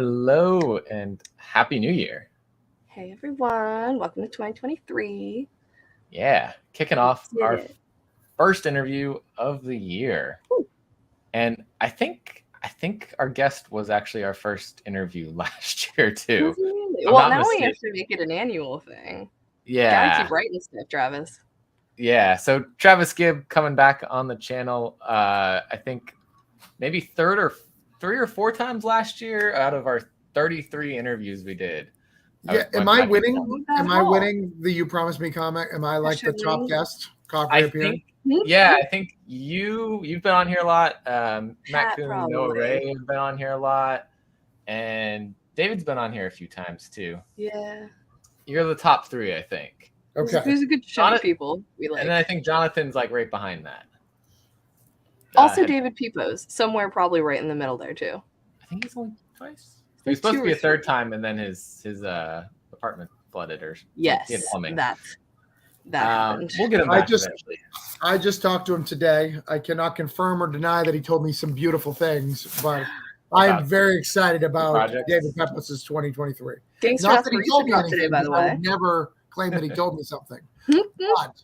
Hello and Happy New Year. Hey everyone, welcome to 2023. Yeah, kicking off our first interview of the year. Ooh. And I think our guest was actually our first interview last year too. Really? Well, now we have to make it an annual thing. Yeah. Gotta keep writing stuff, Travis. Yeah, so Travis Gibb coming back on the channel, I think maybe three or four times last year out of our 33 interviews we did. Yeah, am I winning? Am I winning the You Promised Me comic? Am I like the top guest? I think you've been on here a lot. Matt Coon and Noah Ray have been on here a lot. And David's been on here a few times too. Yeah. You're the top three, I think. Okay. There's a good chunk of people we like. And then I think Jonathan's like right behind that. Also David Pepos, somewhere probably right in the middle there too. I think he's only twice. He was supposed to be a third time, and then his apartment flooded, or yes, he had plumbing. That happened. We'll get him back eventually. I just talked to him today. I cannot confirm or deny that he told me some beautiful things, but I am very excited about David Pepos' 2023. Thanks Not for that he told me anything, today, by the way. I would never claim that he told me something. But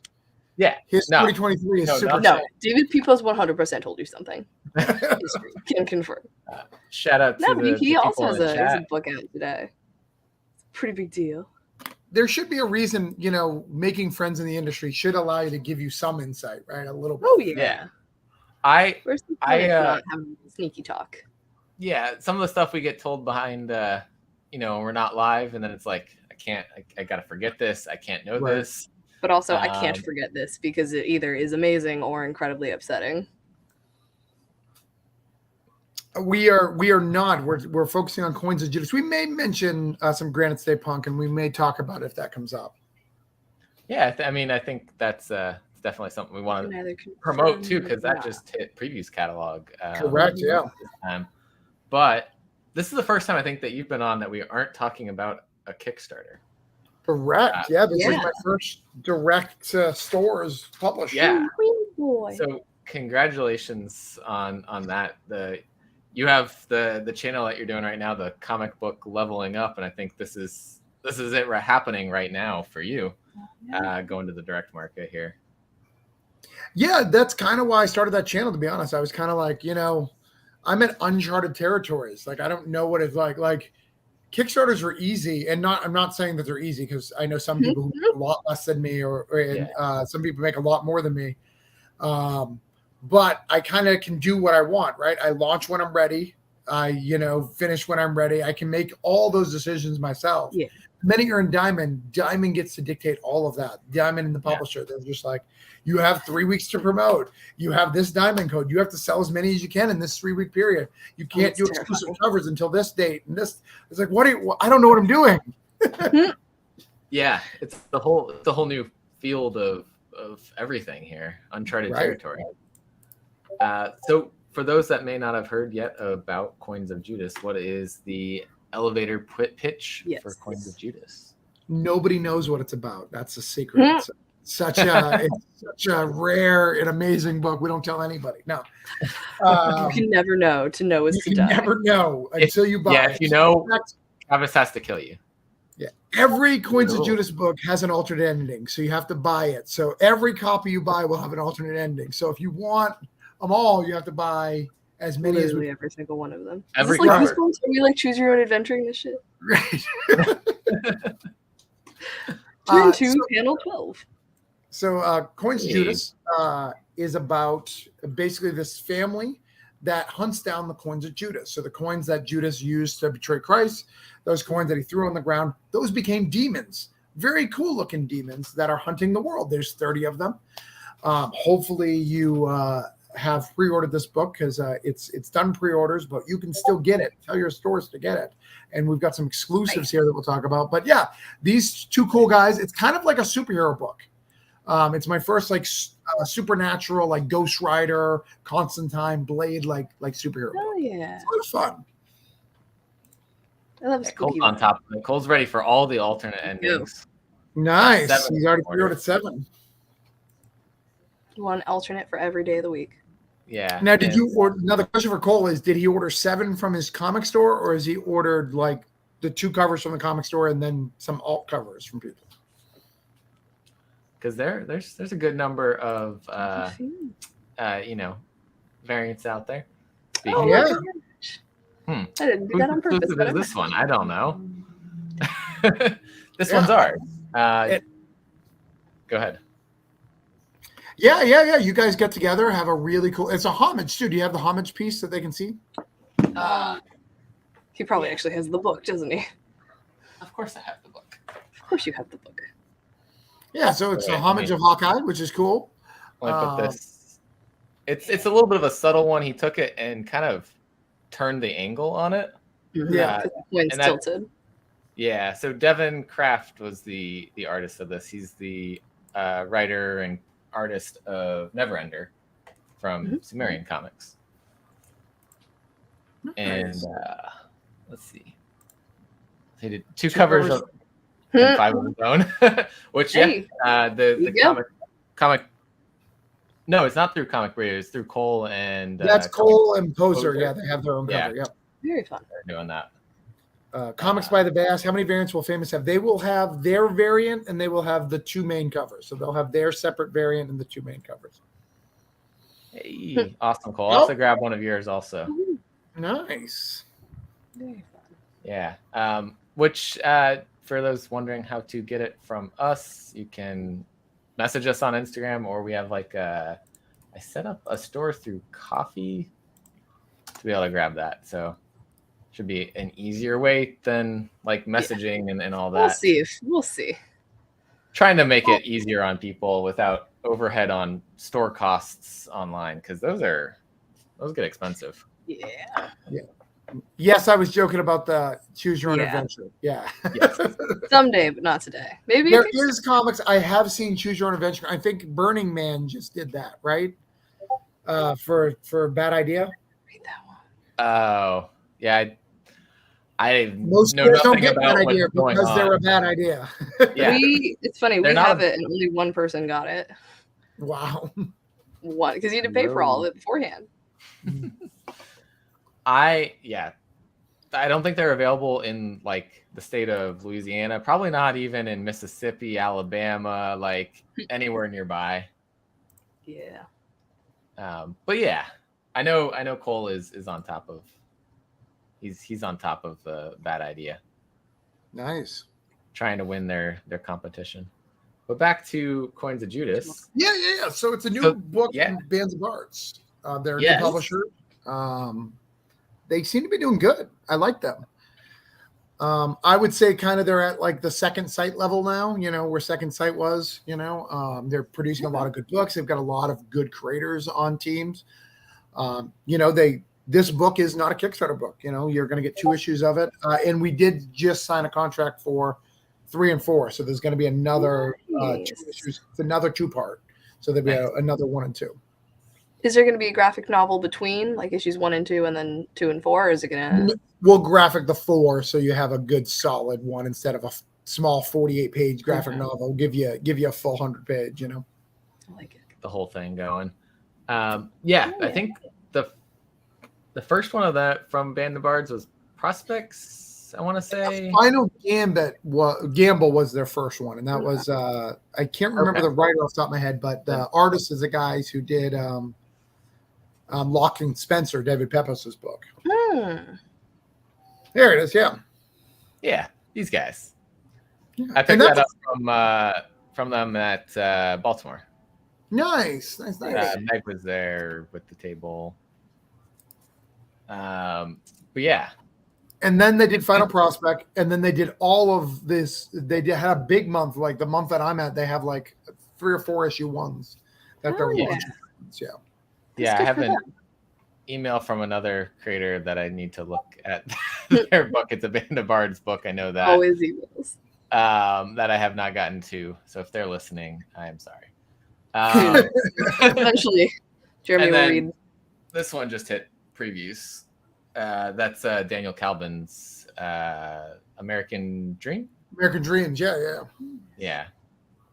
yeah, his 2023 is super. No, David Pepos 100% told you something. History can confirm. Shout out to he also has a book out today. It's a pretty big deal. There should be a reason, making friends in the industry should allow you to give you some insight, right? A little bit. Oh yeah. I not having sneaky talk. Yeah, some of the stuff we get told behind, we're not live, and then it's like I gotta forget this. I can't know this. But also, I can't forget this because it either is amazing or incredibly upsetting. We are not. We're focusing on Coins of Judas. We may mention some Granite State Punk, and we may talk about it if that comes up. Yeah, I think that's definitely something we want to promote too, because that just hit Preview's catalog. Correct. Yeah. But this is the first time I think that you've been on that we aren't talking about a Kickstarter. Correct. This is my first direct stores published. Yeah. So congratulations on that. You have the channel that you're doing right now, the comic book leveling up, and I think this is it happening right now for you, going to the direct market here. Yeah, that's kind of why I started that channel. To be honest, I was kind of like, I'm in uncharted territories. Like I don't know what it's like. Like Kickstarters are easy, and I'm not saying that they're easy because I know some people who make a lot less than me, or some people make a lot more than me. But I kind of can do what I want, right? I launch when I'm ready. I, finish when I'm ready. I can make all those decisions myself. Yeah. Many are in Diamond. Diamond gets to dictate all of that. Diamond and the publisher, they're just like, you have 3 weeks to promote. You have this Diamond code. You have to sell as many as you can in this 3-week period. You can't do exclusive covers until this date. And this, it's like, I don't know what I'm doing. Yeah, it's the whole new field of everything here, uncharted territory. So for those that may not have heard yet about Coins of Judas, what is the elevator pitch for Coins of Judas? Nobody knows what it's about. That's a secret. It's such a rare and amazing book. We don't tell anybody. No. You can never know. To know is to die. You never know until you buy it. Yeah, if you know, Travis has to kill you. Yeah. Every Coins of Judas book has an alternate ending, so you have to buy it. So every copy you buy will have an alternate ending. So if you want them all, you have to buy as many as every single one of them. Every is this like Goosebumps? Are we like choose your own adventuring this shit? Right. Turn 2, panel 12. So Coins of Judas is about basically this family that hunts down the coins of Judas. So the coins that Judas used to betray Christ, those coins that he threw on the ground, those became demons. Very cool looking demons that are hunting the world. There's 30 of them. Hopefully you have pre-ordered this book because it's done pre-orders, but you can still get it. Tell your stores to get it. And we've got some exclusives here that we'll talk about. But yeah, these two cool guys, it's kind of like a superhero book. It's my first supernatural, like Ghost Rider, Constantine, Blade, like superhero. Oh yeah, it's a lot of fun. I love Cole's on top of it. Cole's ready for all the alternate endings. Nice. He's already pre-ordered 7. One alternate for every day of the week. Yeah. Now, did you order? Another question for Cole is: did he order 7 from his comic store, or has he ordered like the 2 covers from the comic store and then some alt covers from people? Because there's a good number of variants out there. Oh, Yeah. I didn't do that on Who's purpose. exclusive is this one? I don't know. This Yeah. one's ours. Go ahead. Yeah. You guys get together, have a really cool. It's a homage too. Do you have the homage piece that they can see? He probably actually has the book, doesn't he? Of course, I have the book. Of course, you have the book. Yeah. So it's a homage of Hawkeye, which is cool. Let me put this. It's a little bit of a subtle one. He took it and kind of turned the angle on it. Yeah. When it's tilted. Yeah. So Devin Kraft was the artist of this. He's the writer and artist of Neverender from Sumerian Comics. Nice. And let's see. He did 2 covers of and 5 of his own. Which the comic. No, it's not through Comic Breeder. It's through Cole and that's Cole and Poser. Yeah, they have their own cover. Yeah. Very fun. They're doing that. Comics by the Bass. How many variants will Famous have? They will have their variant and they will have the 2 main covers. So they'll have their separate variant and the 2 main covers. Hey, awesome, Cole. I'll also grab one of yours also. Nice. Very fun. Yeah. Which for those wondering how to get it from us, you can message us on Instagram, or we have I set up a store through Coffee to be able to grab that. So should be an easier way than messaging and all that. We'll see. Trying to make it easier on people without overhead on store costs online, because those get expensive. Yeah. Yes, I was joking about the choose your own adventure. Yeah. Yes. Someday, but not today. Maybe There is comics. I have seen choose your own adventure. I think Burning Man just did that, right? For Bad Idea. Read that one. Oh, yeah. I Most know kids don't nothing get about bad what's idea going because on. they're a bad idea. Yeah. It's funny. They're We not- have it, and only one person got it. Wow. One, because you had to pay for all of it beforehand. I don't think they're available in the state of Louisiana. Probably not even in Mississippi, Alabama, anywhere nearby. Yeah. But yeah, I know Cole is on top of. He's on top of the Bad Idea, Nice. trying to win their competition. But back to Coins of Judas. Yeah. So it's a new book from Bands of Arts. They're a new publisher. They seem to be doing good. I like them. I would say kind of they're at the Second Sight level now, where Second Sight was, they're producing a lot of good books. They've got a lot of good creators on teams. This book is not a Kickstarter book. You're going to get 2 issues of it. And we did just sign a contract for 3 and 4. So there's going to be another 2 issues. It's another 2-part. So there'll be another 1 and 2. Is there going to be a graphic novel between issues 1 and 2 and then 2 and 4? Or is it going to? We'll graphic the 4 so you have a good solid one instead of a small 48-page graphic novel. Give you a full 100-page. I like it. The whole thing going. I think the first one of that from Band of Bards was Prospects, I want to say. Final Gamble was their first one, and that was I can't remember the writer off the top of my head, but the artist is the guys who did Locke and Spencer, David Pepos's book. There it is. Yeah, these guys. Yeah. I picked that up from them at Baltimore. Nice. Meg was there with the table. But yeah. And then they did Final Prospect, and then they did all of this. They had a big month, the month that I'm at. They have 3 or 4 issue ones that they're launching. Yeah, I have an email from another creator that I need to look at their book. It's a Band of Bards book. I know that. Always emails. That I have not gotten to. So if they're listening, I am sorry. Eventually, Jeremy will read. This one just hit previews. That's Daniel Calvin's American Dream. American Dreams, yeah.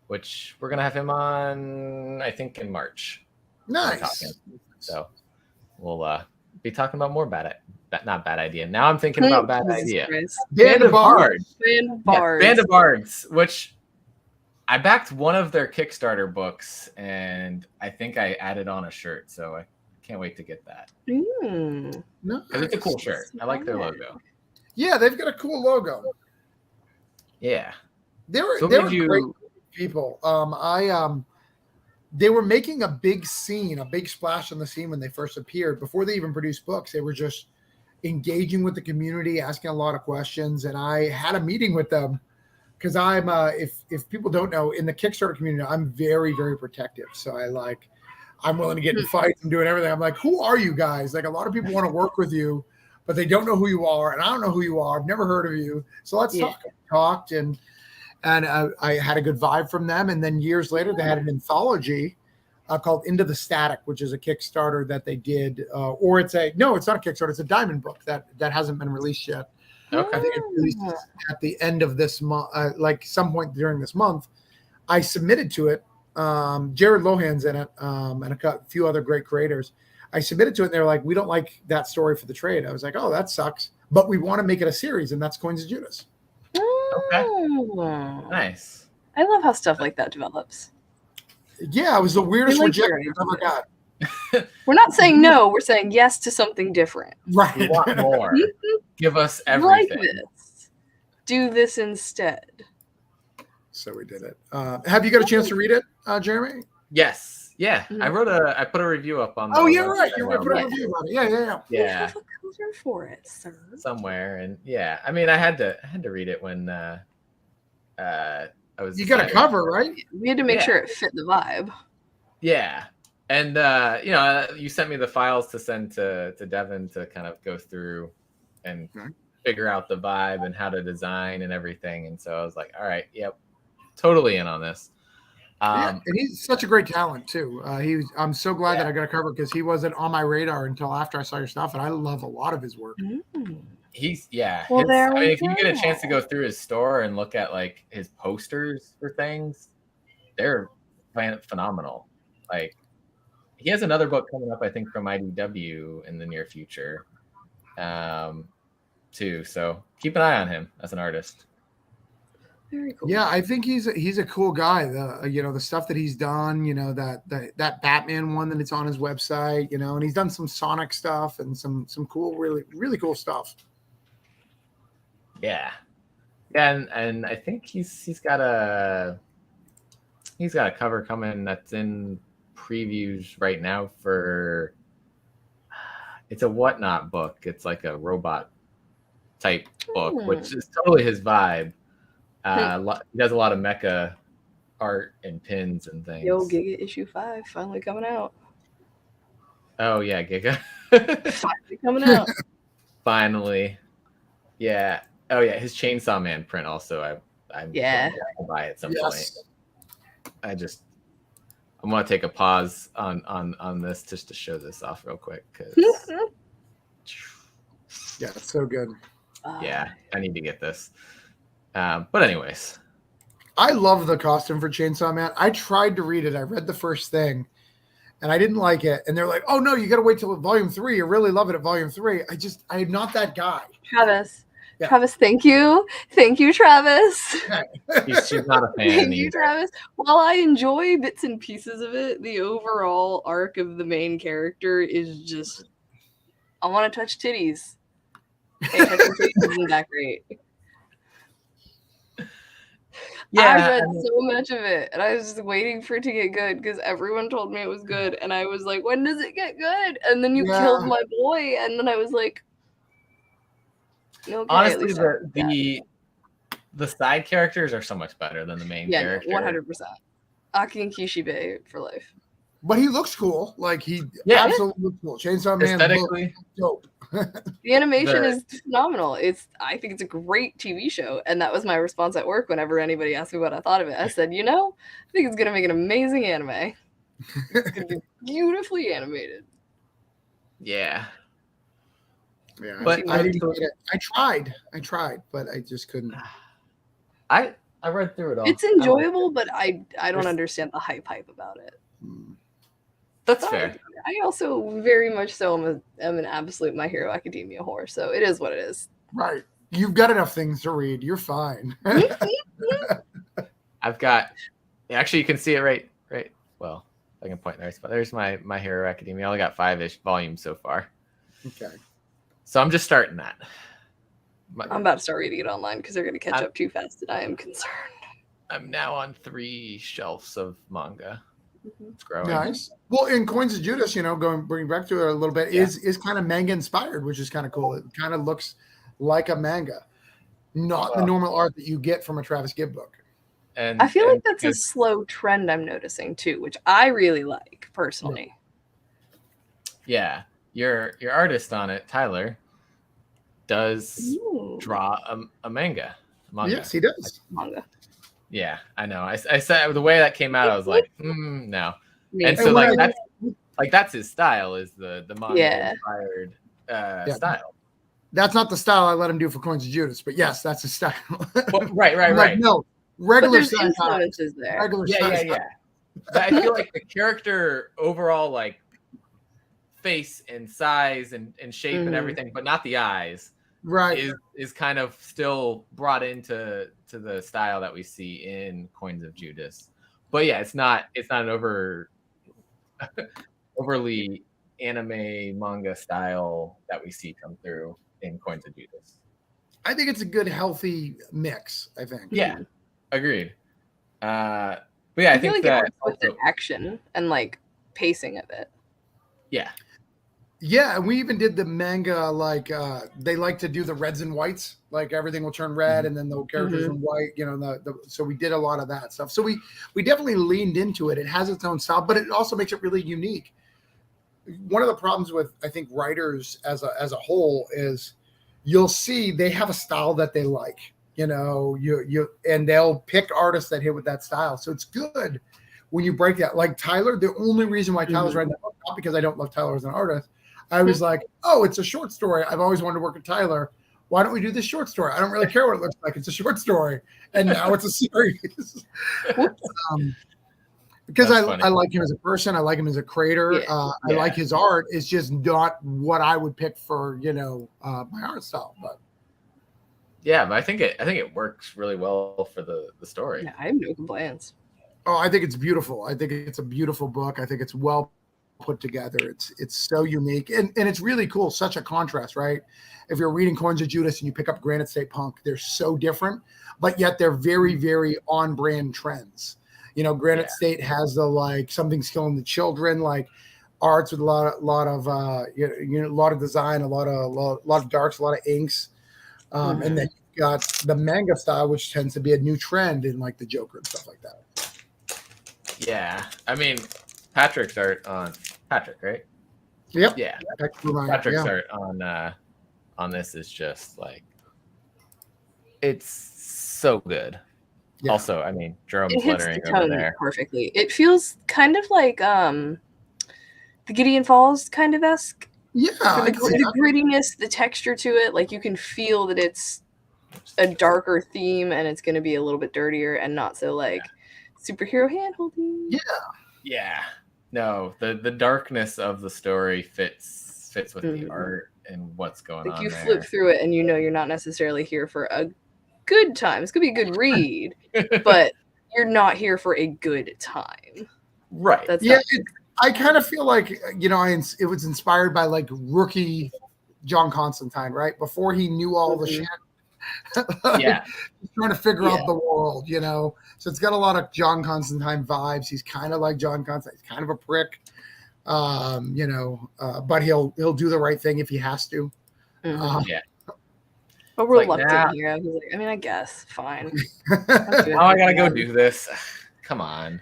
Which we're gonna have him on, I think, in March. Nice. So we'll be talking about more not bad idea. Now I'm thinking about bad Jesus idea. Christ. Band of Bards. Band of Yes, Bards. Band of Bards, which I backed one of their Kickstarter books, and I think I added on a shirt, so I can't wait to get that. Mm. Because it's a cool shirt. I like their logo. Yeah, they've got a cool logo. Yeah. They were So they what were did you- great people. They were making a big scene, a big splash on the scene when they first appeared. Before they even produced books, they were just engaging with the community, asking a lot of questions. And I had a meeting with them because I'm if people don't know, in the Kickstarter community, I'm very, very protective. So I'm willing to get in fights and doing everything. I'm like, who are you guys? Like, a lot of people want to work with you, but they don't know who you are, and I don't know who you are. I've never heard of you. So let's talk. Talked and I had a good vibe from them. And then years later, they had an anthology called Into the Static, which is a Kickstarter that they did. It's not a Kickstarter. It's a diamond book that hasn't been released yet. Okay. I think it releases at the end of this month, like some point during this month. I submitted to it. Jared Lohan's in it, and a few other great creators. I submitted to it, and they're like, we don't like that story for the trade. I was like, oh, that sucks. But we want to make it a series, and that's Coins of Judas. Okay. Nice. I love how stuff like that develops. Yeah, it was the weirdest like rejection your I've ever got. We're not saying no, we're saying yes to something different. We Right. want more. Give us Like everything. this. Do this instead. So we did it. Have you got a chance to read it, Jeremy? Yes. Yeah. Mhm. I put a review up on Oh, the yeah, right. website You where were put I'm a at. review about it. Yeah. We Yeah. have a cover for it, sir. Somewhere. And yeah, I mean, I had to read it when I was. You got a deciding. cover, right? We had to make Yeah. sure it fit the vibe. Yeah. And you sent me the files to send to Devin to kind of go through and figure out the vibe and how to design and everything. And so I was like, all right, yep, totally in on this. And he's such a great talent too. I'm so glad that I got a cover because he wasn't on my radar until after I saw your stuff, and I love a lot of his work. He's Well, if you get a chance to go through his store and look at like his posters for things, they're phenomenal. Like, he has another book coming up, I think, from IDW in the near future, too. So keep an eye on him as an artist. Very cool. Yeah, I think he's a cool guy. The stuff that he's done, that Batman one that it's on his website, and he's done some Sonic stuff and some cool, really, really cool stuff. Yeah. And I think he's got a cover coming that's in previews right now for. It's a Whatnot book. It's like a robot type book, which is totally his vibe. He does a lot of mecha art and pins and things. Yo, Giga issue 5 finally coming out. Oh yeah, Giga. Finally coming out. Finally. Yeah. Oh yeah, his Chainsaw Man print also. I'm Yeah. gonna buy at some point. I'm gonna take a pause on this just to show this off real quick because Yeah, it's so good. yeah, I need to get this. But anyways, I love the costume for Chainsaw Man. I tried to read it. I read the first thing, and I didn't like it. And they're like, "Oh no, you got to wait till volume 3. You really love it at volume 3." I'm not that guy. Travis. Yeah. Travis, thank you. Thank you, Travis. she's not a fan Thank you, either. Travis. While I enjoy bits and pieces of it, the overall arc of the main character is just, I want to touch titties. Hey, touching titties isn't that great. I read so much of it, and I was just waiting for it to get good because everyone told me it was good, and I was like, when does it get good? And then you killed my boy, and then I was like, okay, honestly, the side characters are so much better than the main character. 100%. Aki and Kishibe for life. But he looks cool. Like, he absolutely looks cool. Chainsaw Man Aesthetically looks dope. The animation is phenomenal. I think it's a great TV show, and that was my response at work whenever anybody asked me what I thought of it. I said, I think it's gonna make an amazing anime. It's gonna be beautifully animated. Yeah. Yeah, But I didn't get it. I tried, but I just couldn't. I read through it all. It's enjoyable, but I don't understand the hype about it. That's fair. I also very much so am an absolute My Hero Academia whore, so it is what it is. Right. You've got enough things to read. You're fine. I've got. Actually, you can see it right. Well, I can point there. But there's my Hero Academia. I only got 5-ish volumes so far. Okay. So I'm just starting that. I'm about to start reading it online because they're going to catch up too fast, and I am concerned. I'm now on 3 shelves of manga. It's growing. Nice. Well, in Coins of Judas, bring back to it a little bit, is kind of manga inspired, which is kind of cool. It kind of looks like a manga, not the normal art that you get from a Travis Gibb book. And I feel like that's a slow trend I'm noticing too, which I really like personally. Yeah, your artist on it, Tyler, does draw a manga. Yes, he does. Manga. Yeah, I know. I said the way that came out, I was like, no. And so that's his style, is the manga inspired style. That's not the style I let him do for Coins of Judas, but yes, that's his style. Well, right. No, regular style. Influences there. Regular yeah. But I feel like the character overall, like face and size and shape and everything, but not the eyes. Right. Is kind of still brought into the style that we see in Coins of Judas. But yeah, it's not an overly anime manga style that we see come through in Coins of Judas. I think it's a good, healthy mix, I think. Yeah, agreed. But yeah, I think like that it works with the action and like pacing of it. Yeah. Yeah, and we even did the manga they like to do the reds and whites, like everything will turn red and then the characters in white, so we did a lot of that stuff. So we definitely leaned into it. It has its own style, but it also makes it really unique. One of the problems with, I think, writers as a whole is you'll see they have a style that they like, and they'll pick artists that hit with that style. So it's good when you break that. Like Tyler, the only reason why Tyler's writing that book, not because I don't love Tyler as an artist, I was like, oh, it's a short story. I've always wanted to work with Tyler. Why don't we do this short story? I don't really care what it looks like. It's a short story. And now it's a series. Because I like him as a person. I like him as a creator. I like his art. It's just not what I would pick for, my art style. But yeah, but I think it works really well for the story. Yeah, I have no complaints. Oh, I think it's beautiful. I think it's a beautiful book. I think it's well put together. It's so unique. And it's really cool. Such a contrast, right? If you're reading Coins of Judas and you pick up Granite State Punk, they're so different, but yet they're very, very on brand trends. Granite State has the something's killing the children, arts with a lot of a lot of design, a lot of darks, a lot of inks, and then you've got the manga style, which tends to be a new trend in the Joker and stuff like that. Yeah, I mean, Patrick's art on Patrick, right? Yep. Yeah, Patrick's art on this is just it's so good. Yeah. Also, I mean, Jerome's lettering over there perfectly. It feels kind of like the Gideon Falls kind of esque. Yeah, the grittiness, the texture to it, you can feel that it's a darker theme and it's going to be a little bit dirtier and not so superhero hand holding. Yeah. No, the darkness of the story fits with the art and what's going on. You flip through it and you're not necessarily here for a good time. It's gonna be a good read, but you're not here for a good time. Right. I kind of feel like it was inspired by rookie John Constantine, right? Before he knew all the shit. He's trying to figure out the world, So it's got a lot of John Constantine vibes. He's kind of like John Constantine. He's kind of a prick, but he'll do the right thing if he has to. But reluctant here. He's like, I mean, I guess fine. Oh, I gotta go do this. Come on.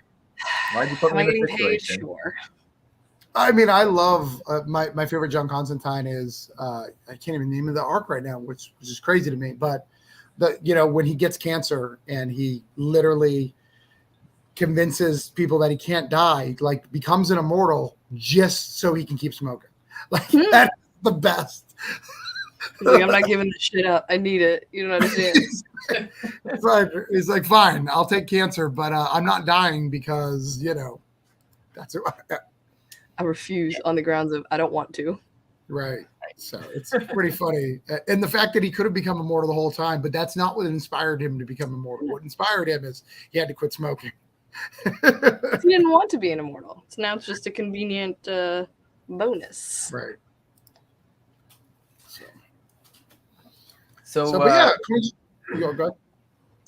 Why'd you put me in this situation? Sure. I mean, I love my favorite John Constantine is I can't even name the arc right now, which is crazy to me. But when he gets cancer and he literally convinces people that he can't die, becomes an immortal just so he can keep smoking. That's the best. He's like, I'm not giving this shit up. I need it. You don't understand. He's like, fine, I'll take cancer, but I'm not dying because that's it. I refuse on the grounds of I don't want to. Right. So it's pretty funny. And the fact that he could have become immortal the whole time, but that's not what inspired him to become immortal. What inspired him is he had to quit smoking. He didn't want to be an immortal. So now it's just a convenient bonus. Right. So but yeah, go ahead.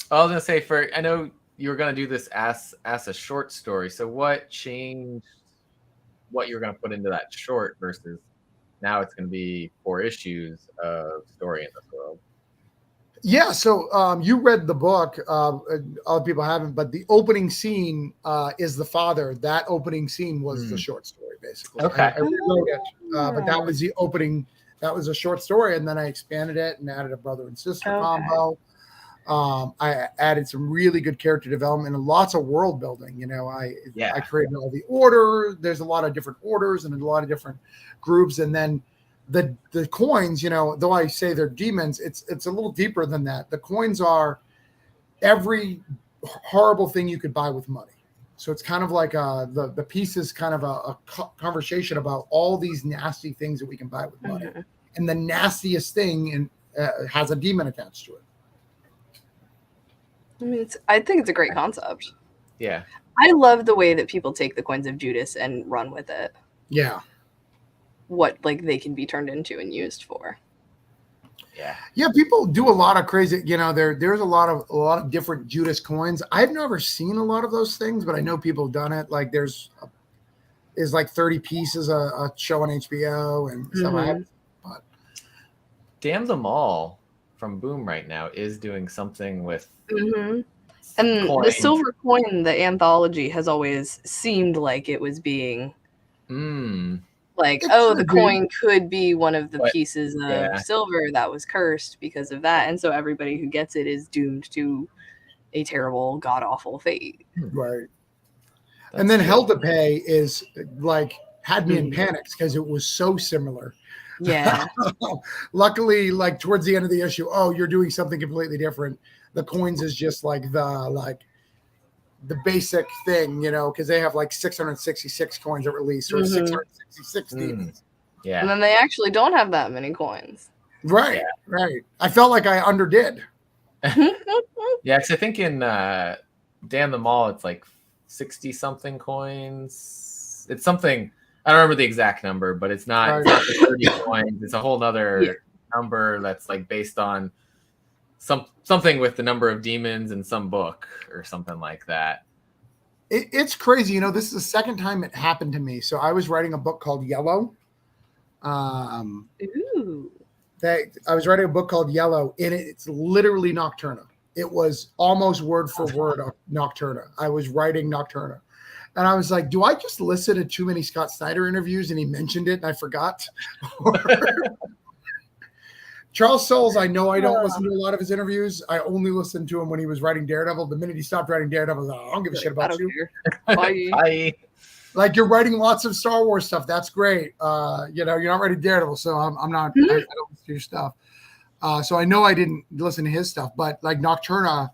I was gonna say, I know you were gonna do this as a short story. So what changed what you're gonna put into that short versus now it's gonna be 4 issues of story in this world? Yeah, so you read the book. Other people haven't, but the opening scene is the father. That opening scene was the short story, basically. Okay. I rewrote it, but that was the opening. That was a short story, and then I expanded it and added a brother and sister combo. I added some really good character development and lots of world building. You know, I created all the order. There's a lot of different orders and a lot of different groups, and then the coins. You know, though I say they're demons, it's a little deeper than that. The coins are every horrible thing you could buy with money. So it's kind of like the piece is kind of a conversation about all these nasty things that we can buy with money. And the nastiest thing has a demon attached to it. I mean, I think it's a great concept. Yeah. I love the way that people take the Coins of Judas and run with it. Yeah. What they can be turned into and used for. Yeah, people do a lot of crazy, you know, there's a lot of different Judas coins. I've never seen a lot of those things, but I know people have done it. Like there's like 30 pieces a show on HBO and stuff. But Damn Them All from Boom right now is doing something with and coins. The silver coin, the anthology has always seemed like it was being the coin could be one of the pieces of silver that was cursed because of that. And so everybody who gets it is doomed to a terrible, god-awful fate. Right. And then Hell to Pay is had me in panics because it was so similar. Yeah. Luckily, towards the end of the issue, you're doing something completely different. The coins is just the basic thing, you know, because they have 666 coins at release or 666 demons. Yeah. And then they actually don't have that many coins. Right. Right. I felt like I underdid. Yeah, because I think in Damn Them All, it's 60 something coins. It's something, I don't remember the exact number, but it's not, it's not the 30 coins. It's a whole nother number that's based on something with the number of demons in some book or something like that. It's crazy. You know, this is the second time it happened to me. So I was writing a book called Yellow. Ooh. I was writing a book called Yellow, and it's literally Nocturna. It was almost word for word Nocturna. I was writing Nocturna. And I was like, do I just listen to too many Scott Snyder interviews and he mentioned it and I forgot? Charles Soules, I know I don't listen to a lot of his interviews. I only listened to him when he was writing Daredevil. The minute he stopped writing Daredevil, I was like, I don't give a shit about you. Bye. Like, you're writing lots of Star Wars stuff. That's great. You know, you're not writing Daredevil, so I'm not. I don't listen to your stuff. So I know I didn't listen to his stuff, but Nocturna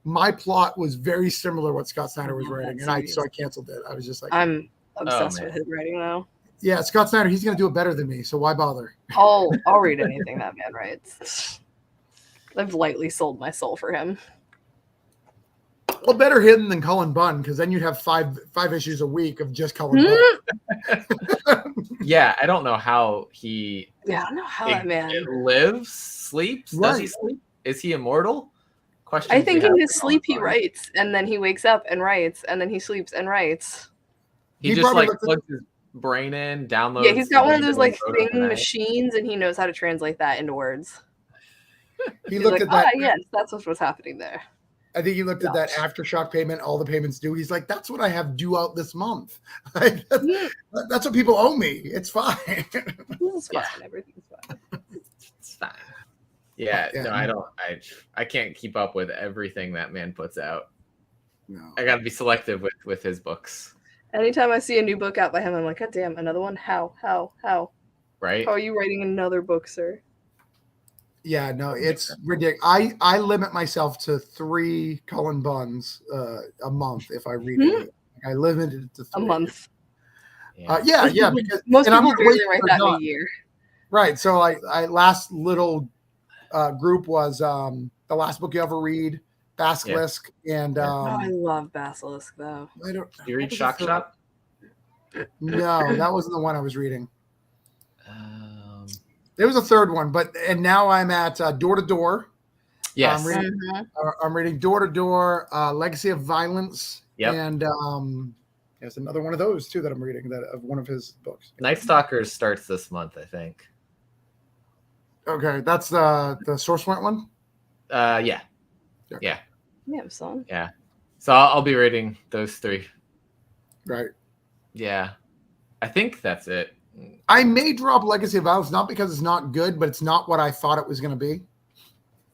my plot was very similar to what Scott Snyder was writing, and so I canceled it. I was just like, I'm obsessed with his writing now. Yeah, Scott Snyder, he's going to do it better than me, so why bother? I'll read anything that man writes. I've lightly sold my soul for him. Well, better him than Cullen Bunn, because then you'd have five issues a week of just Cullen Bunn. Yeah, I don't know how he. Yeah, I don't know how that man lives, sleeps. Right. Does he sleep? Is he immortal? I think in his sleep he writes, and then he wakes up and writes, and then he sleeps and writes. He just plugs his brain in, downloads. Yeah, he's got one of those thing machines, and he knows how to translate that into words. He looked at that. Yes, that's what's happening there. I think he looked at that aftershock payment, all the payments due. He's like, that's what I have due out this month. That's what people owe me. It's fine. It's fine. Everything's fine. It's fine. Yeah, no, I don't. I can't keep up with everything that man puts out. No, I got to be selective with his books. Anytime I see a new book out by him, I'm like, God damn, another one? How? Right? How are you writing another book, sir? Yeah, no, it's ridiculous. I limit myself to 3 Cullen Bunns a month if I read it. I limited it to 3. A month. Because most and I'm people gonna wait barely write till that in they're a year. right. So I last little group was the last book you ever read, Basilisk, and I love Basilisk though. I don't. You read what was Shock the third- Shop? No, that wasn't the one I was reading. There was a third one, and now I'm at Door to Door. Yes. I'm reading Door to Door, Legacy of Violence, Yep. and there's another one of those too that I'm reading of one of his books. Night Stalkers starts this month, I think. Okay, that's the Source Point one. Yeah. Son. Yeah. So I'll be reading those 3. Right. Yeah. I think that's it. I may drop Legacy of Violence, not because it's not good, but it's not what I thought it was going to be.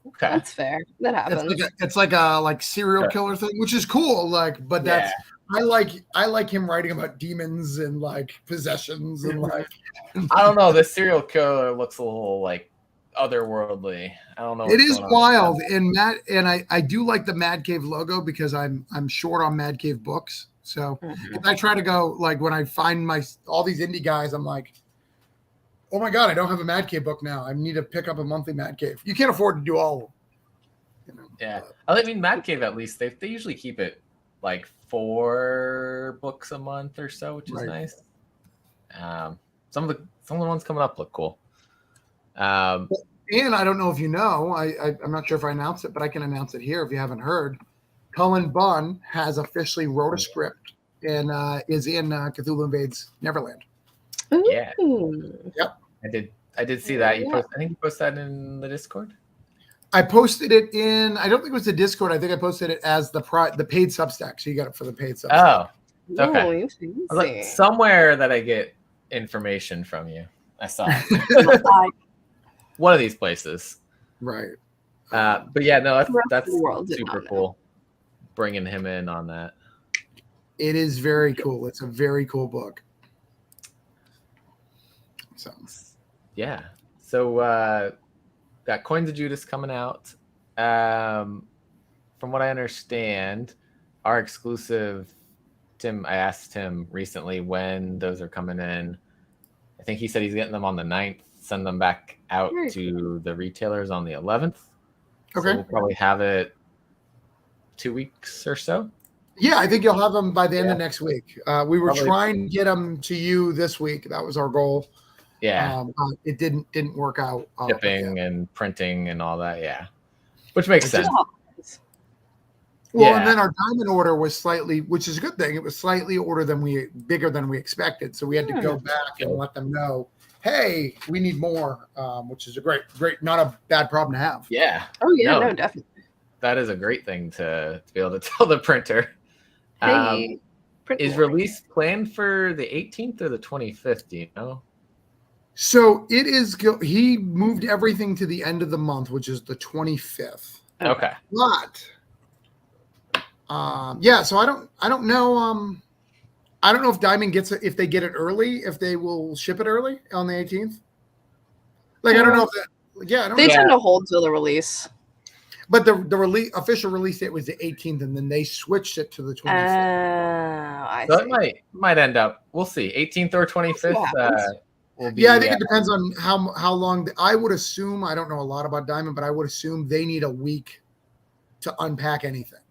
Okay, that's fair. That happens. It's like a serial killer thing, which is cool. But that's I like him writing about demons and like possessions and like. I don't know. This serial killer looks a little like otherworldly. I don't know. It is wild, and I do like the Mad Cave logo because I'm short on Mad Cave books. So if I try to go like when I find all these indie guys, I'm like, oh my God, I don't have a Mad Cave book now. I need to pick up a monthly Mad Cave. You can't afford to do all of them. Yeah. I mean, Mad Cave, at least, they usually keep it like 4 books a month or so, which is nice. Some of the ones coming up look cool. And I don't know if you know, I'm not sure if I announced it, but I can announce it here if you haven't heard. Cullen Bunn has officially wrote a script and is in Cthulhu Invades Neverland. Yeah. Yep. I did see that. I think you posted that in the Discord. I posted it in. I don't think it was the Discord. I think I posted it as the paid Substack. So you got it for the paid Substack. Oh, okay. I was like, somewhere that I get information from you. I saw it. One of these places. Right. But yeah, no, that's super cool. Bringing him in on that. It is very cool. It's a very cool book. So, yeah. So, got Coins of Judas coming out. From what I understand, our exclusive Tim, I asked him recently when those are coming in. I think he said he's getting them on the 9th, send them back out to the retailers on the 11th. Okay. So we'll probably have it 2 weeks or so. Yeah, I think you'll have them by the end of next week. We were trying to get them to you this week. That was our goal. Yeah. It didn't work out. Shipping and printing and all that. Yeah. Which makes sense. Well, and then our diamond order was slightly, which is a good thing. It was slightly bigger than we expected. So we had to go back and let them know, hey, we need more, which is a great, not a bad problem to have. Yeah. Oh yeah, no, definitely. That is a great thing to be able to tell the printer. Hey, is release planned for the 18th or the 25th? Do you know? So it is. He moved everything to the end of the month, which is the 25th. Okay. But so I don't know. I don't know if Diamond gets it, if they get it early, if they will ship it early on the 18th. Like I don't know if that. Yeah, I don't. They tend to hold till the release. But the official release date was the 18th, and then they switched it to the 25th. So it might end up. We'll see. 18th or 25th. I think it depends on how long. I would assume, I don't know a lot about Diamond, but I would assume they need a week to unpack anything.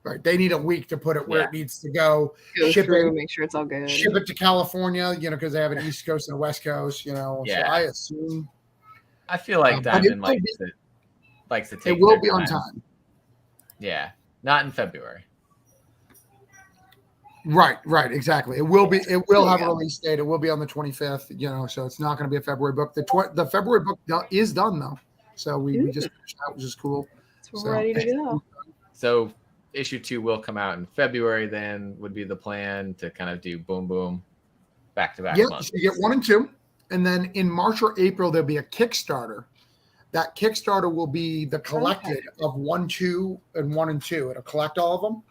Right? They need a week to put it where it needs to go. Ship it, make sure it's all good. Ship it to California, because they have an East Coast and a West Coast. So I assume. I feel like Diamond likes to take. It will be on time. Yeah, not in February. Right, exactly. It will be. It will have a release date. It will be on the 25th. So it's not going to be a February book. The February book is done though, so we just finished out, which is cool. So ready to go. So issue 2 will come out in February. Then would be the plan to kind of do boom, back to back. Yeah, so you get 1 and 2, and then in March or April there'll be a Kickstarter. That Kickstarter will be the collected of 1, 2, and 1 and 2. It'll collect all of them,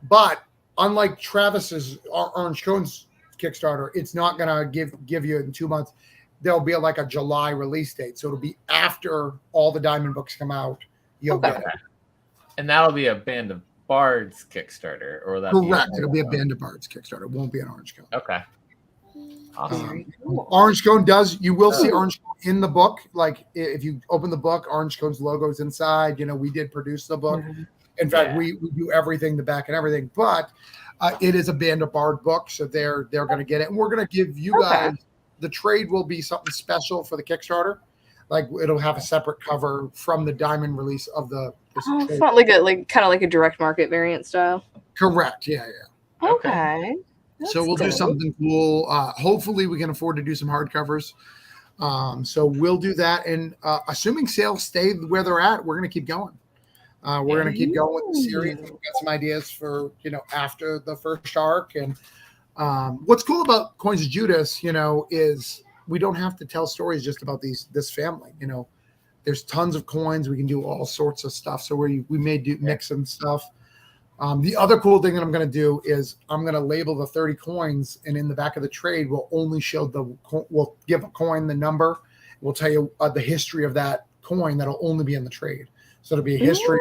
but unlike Travis's Orange Cones Kickstarter, it's not gonna give you in 2 months. There'll be like a July release date, so it'll be after all the Diamond books come out. You'll get it, and that'll be a Band of Bards Kickstarter, or that correct? It'll be a Band of Bards Kickstarter. It won't be an Orange Cone. Okay. Awesome. Cool. Orange Cone you will see Orange Cone in the book. Like if you open the book, Orange Cone's logo is inside. We did produce the book. In fact, we do everything, the back and everything, but it is a Band of Bard book. So they're going to get it. And we're going to give you guys, the trade will be something special for the Kickstarter. Like it'll have a separate cover from the diamond release of the. It's not like kind of like a direct market variant style. Correct. Yeah. Okay. So we'll do something cool. Hopefully we can afford to do some hardcovers. So we'll do that. And assuming sales stay where they're at, we're going to keep going. We're going to keep going with the series. We've got some ideas for, after the first arc. And what's cool about Coins of Judas, is we don't have to tell stories just about this family. There's tons of coins. We can do all sorts of stuff. So we may mix some stuff. The other cool thing that I'm going to do is I'm going to label the 30 coins, and in the back of the trade, we'll only show we'll give a coin the number. We'll tell you the history of that coin that'll only be in the trade. So it'll be a history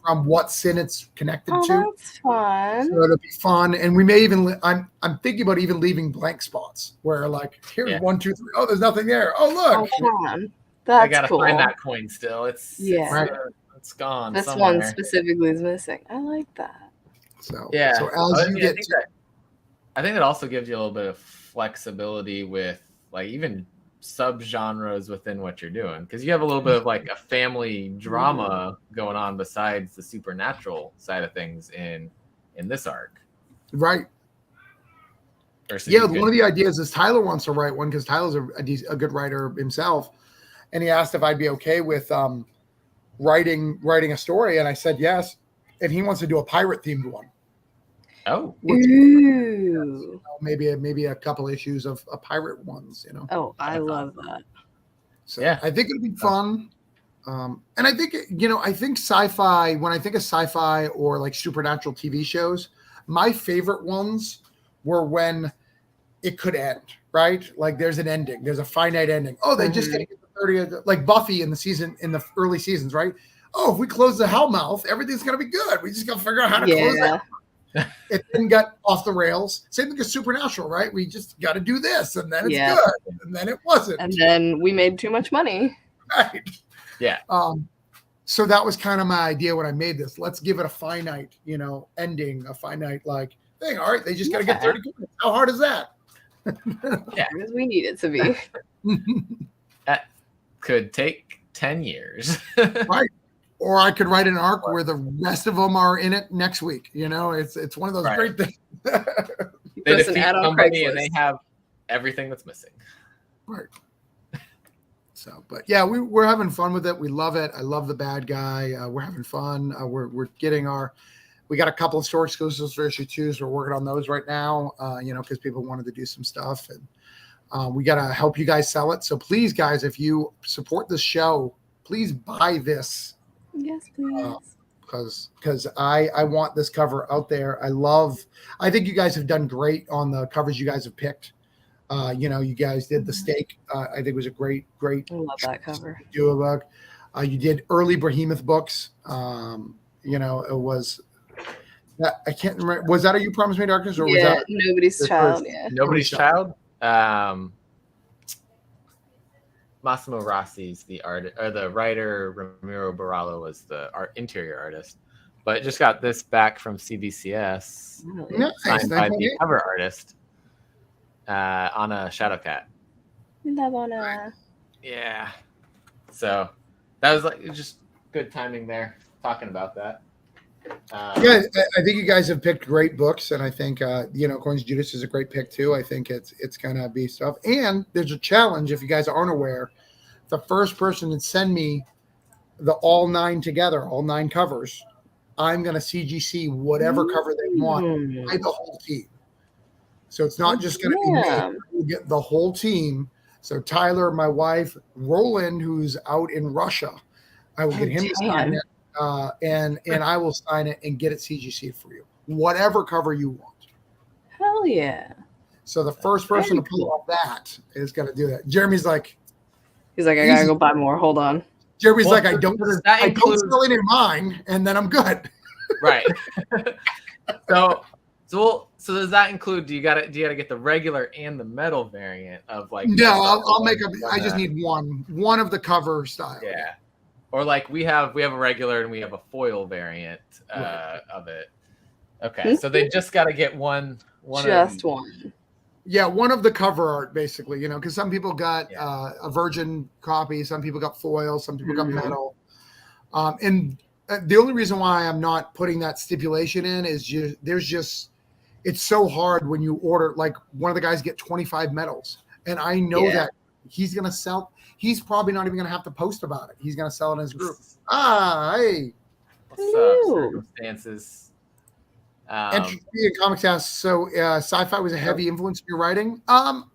from what sin it's connected to. That's fun. So it'll be fun, and we may even. I'm thinking about even leaving blank spots where here's 1, 2, 3. Oh, there's nothing there. Oh, look. Oh, fun. That's I gotta cool. find that coin still. It's gone. This somewhere. one specifically is missing. I like that. So yeah. So as you get, I think it also gives you a little bit of flexibility with even subgenres within what you're doing, because you have a little bit of a family drama going on besides the supernatural side of things in this arc. Right. One of the ideas is Tyler wants to write one because Tyler's a good writer himself, and he asked if I'd be okay with writing a story, and I said yes, and he wants to do a pirate themed one. Oh, ooh. Maybe a couple issues of pirate ones, Oh, I love that. So yeah, I think it'll be fun. And I think I think sci-fi. When I think of sci-fi or supernatural TV shows, my favorite ones were when it could end. Right, there's an ending. There's a finite ending. Oh, they just gotta get the 30th, like Buffy in the early seasons, right? Oh, if we close the Hellmouth, everything's gonna be good. We just gotta figure out how to close it. It then got off the rails. Same thing as Supernatural, right? We just got to do this, and then it's good, and then it wasn't, and then we made too much money. Right? Yeah. So that was kind of my idea when I made this. Let's give it a finite, ending, a finite thing. All right, they just got to get 30 coins. How hard is that? As we need it to be. That could take 10 years. Right. Or I could write an arc where the rest of them are in it next week. It's one of those great things. They defeat somebody and they have everything that's missing. Right. So, but yeah, we're having fun with it. We love it. I love the bad guy. We're having fun. We're getting we got a couple of store exclusives for issue 2, so we're working on those right now. Because people wanted to do some stuff, and we got to help you guys sell it. So please, guys, if you support this show, please buy this. Yes, please. Because I want this cover out there. I think you guys have done great on the covers you guys have picked. You guys did the steak. I think it was a great. I love that cover. Do a book. You did early Behemoth books. It was. I can't remember. Was that a You Promised Me Darkness, or was that Nobody's Child? First? Yeah, Nobody's Child. Massimo Rossi's the art, or the writer. Ramiro Barallo was the interior artist, but it just got this back from CBCS, signed by the cover artist, Anna Shadowcat. Love Anna. Yeah, so that was just good timing there, talking about that. I think you guys have picked great books, and I think Coins of Judas is a great pick too. I think it's gonna be stuff, and there's a challenge if you guys aren't aware. The first person to send me all 9 covers, I'm gonna CGC whatever cover they want by the whole team. So it's not just gonna be me. We'll get the whole team. So Tyler, my wife, Roland, who's out in Russia, I will get him to sign it. And I will sign it and get it CGC for you. Whatever cover you want. Hell yeah. So the first person to pull off that is going to do that. Jeremy's like, I gotta go buy more. Hold on. Jeremy's like, I don't sell any of mine, and then I'm good. Right. So does that include? Do you gotta get the regular and the metal variant of like? No, I'll make a. I just need one of the cover style. Yeah, or like we have a regular and we have a foil variant of it. Okay, so they just got to get one. Just one. Yeah, one of the cover art, basically. Because some people got a virgin copy, some people got foil, some people got metal, and the only reason why I'm not putting that stipulation in is it's so hard when you order, like one of the guys get 25 medals, and I know that he's going to sell. He's probably not even going to have to post about it. He's going to sell it in his group. Hey. What's up, circumstances? Entropy in Comics asks, so sci-fi was a heavy influence in your writing?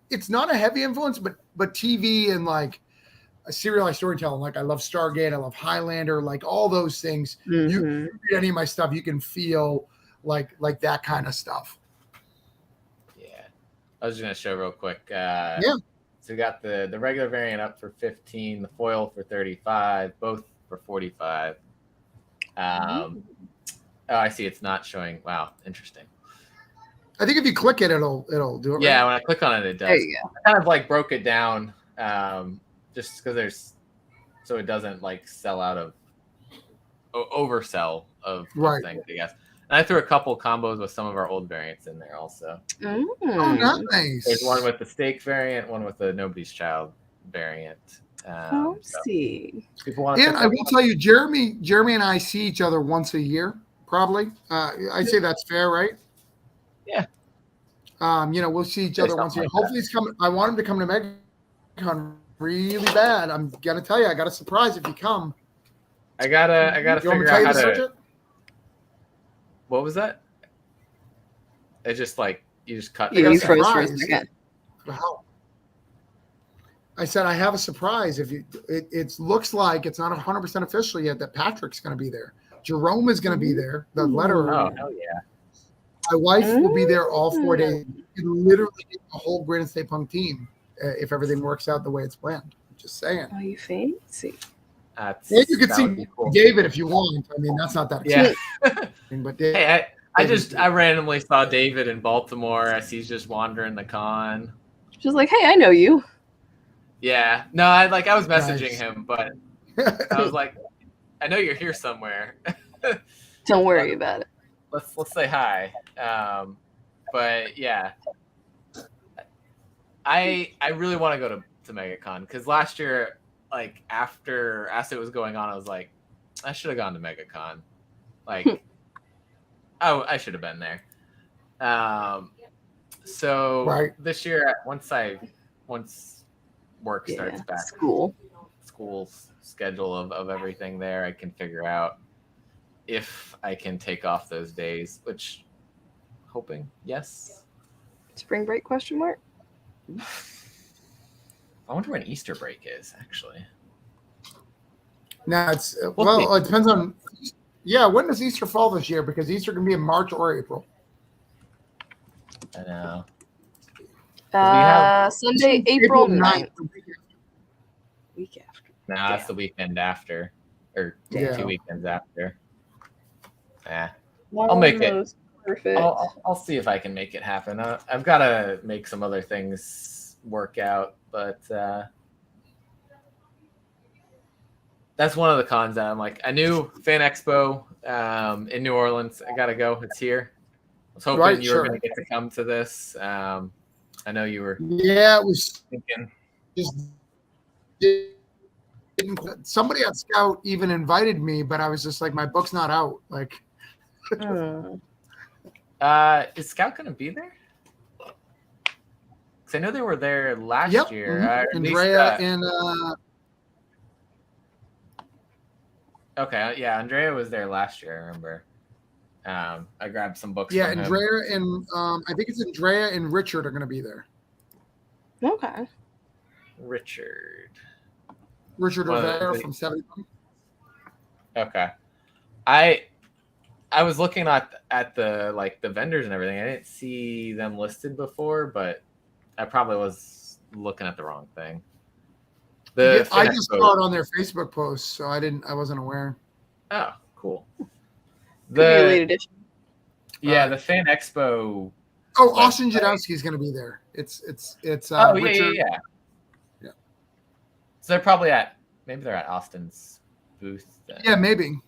It's not a heavy influence, but TV and like a serialized storytelling. Like I love Stargate, I love Highlander, like all those things. You read any of my stuff, you can feel like that kind of stuff. Yeah, I was just gonna show real quick. So we got the regular variant up for 15, the foil for 35, both for 45. Oh, I see. It's not showing. Wow, interesting. I think if you click it, it'll do it. Yeah, right? When I click on it, it does. There you go. I kind of like broke it down, just because so it doesn't like sell out of oversell of things, I guess. And I threw a couple combos with some of our old variants in there also. Oh, nice. There's one with the steak variant, one with the Nobody's Child variant. See. And I will tell you, Jeremy and I see each other once a year, probably. I'd say that's fair, right? Yeah. We'll see each other once a year. Hopefully he's coming. I want him to come to MegaCon really bad. I'm gonna tell you, I got a surprise if you come. I gotta figure out how to. What was that? It's just like you just cut. You froze for a second. Wow. I said I have a surprise. If you, it looks like it's not 100% official yet that Patrick's going to be there. Jerome is going to be there. The letterer. Oh hell yeah! My wife will be there all 4 days. You can literally get the whole Granite State Punk team if everything works out the way it's planned. Just saying. Oh, you fancy? And you can see David if you want. I mean, that's not that exciting. But hey, I randomly saw David in Baltimore as he's just wandering the con. Just like, hey, I know you. Yeah, no, I was messaging him, but I was like, I know you're here somewhere. Don't worry about it. Let's say hi. But yeah, I really want to go to MegaCon because last year, like after it was going on, I was like, I should have gone to MegaCon. Like, I should have been there. So this year, once work starts back, school schedule of everything there, I can figure out if I can take off those days, which hoping yes. Spring break question mark? I wonder when Easter break is actually. No, it's it depends on when does Easter fall this year, because Easter can be in March or April. I know. Sunday, April 9th. Week after. No, that's the weekend after. Or 2 weekends after. Yeah. I'll make it. Perfect. I'll see if I can make it happen. I've got to make some other things work out, but that's one of the cons that I'm like, I knew Fan Expo in New Orleans. I got to go. It's here. I was hoping you were going to get to come to this. I know you were. Yeah, it was thinking. Somebody at Scout even invited me, but I was just like, my book's not out. Like, is Scout going to be there? Because I know they were there last year. Mm-hmm. Andrea and. Okay, yeah, Andrea was there last year. I remember. I grabbed some books. Yeah, from Andrea him. and I think it's Andrea and Richard are going to be there. Okay. Richard Rivera from 71. Okay. I was looking at the the vendors and everything. I didn't see them listed before, but I probably was looking at the wrong thing. I just saw it on their Facebook post, so I wasn't aware. Oh, cool. Could be a late edition. Yeah, the Fan Expo. Oh, Austin Jadowski is going to be there. It's Richard. Yeah. So they're probably maybe they're at Austin's booth then. Yeah, maybe.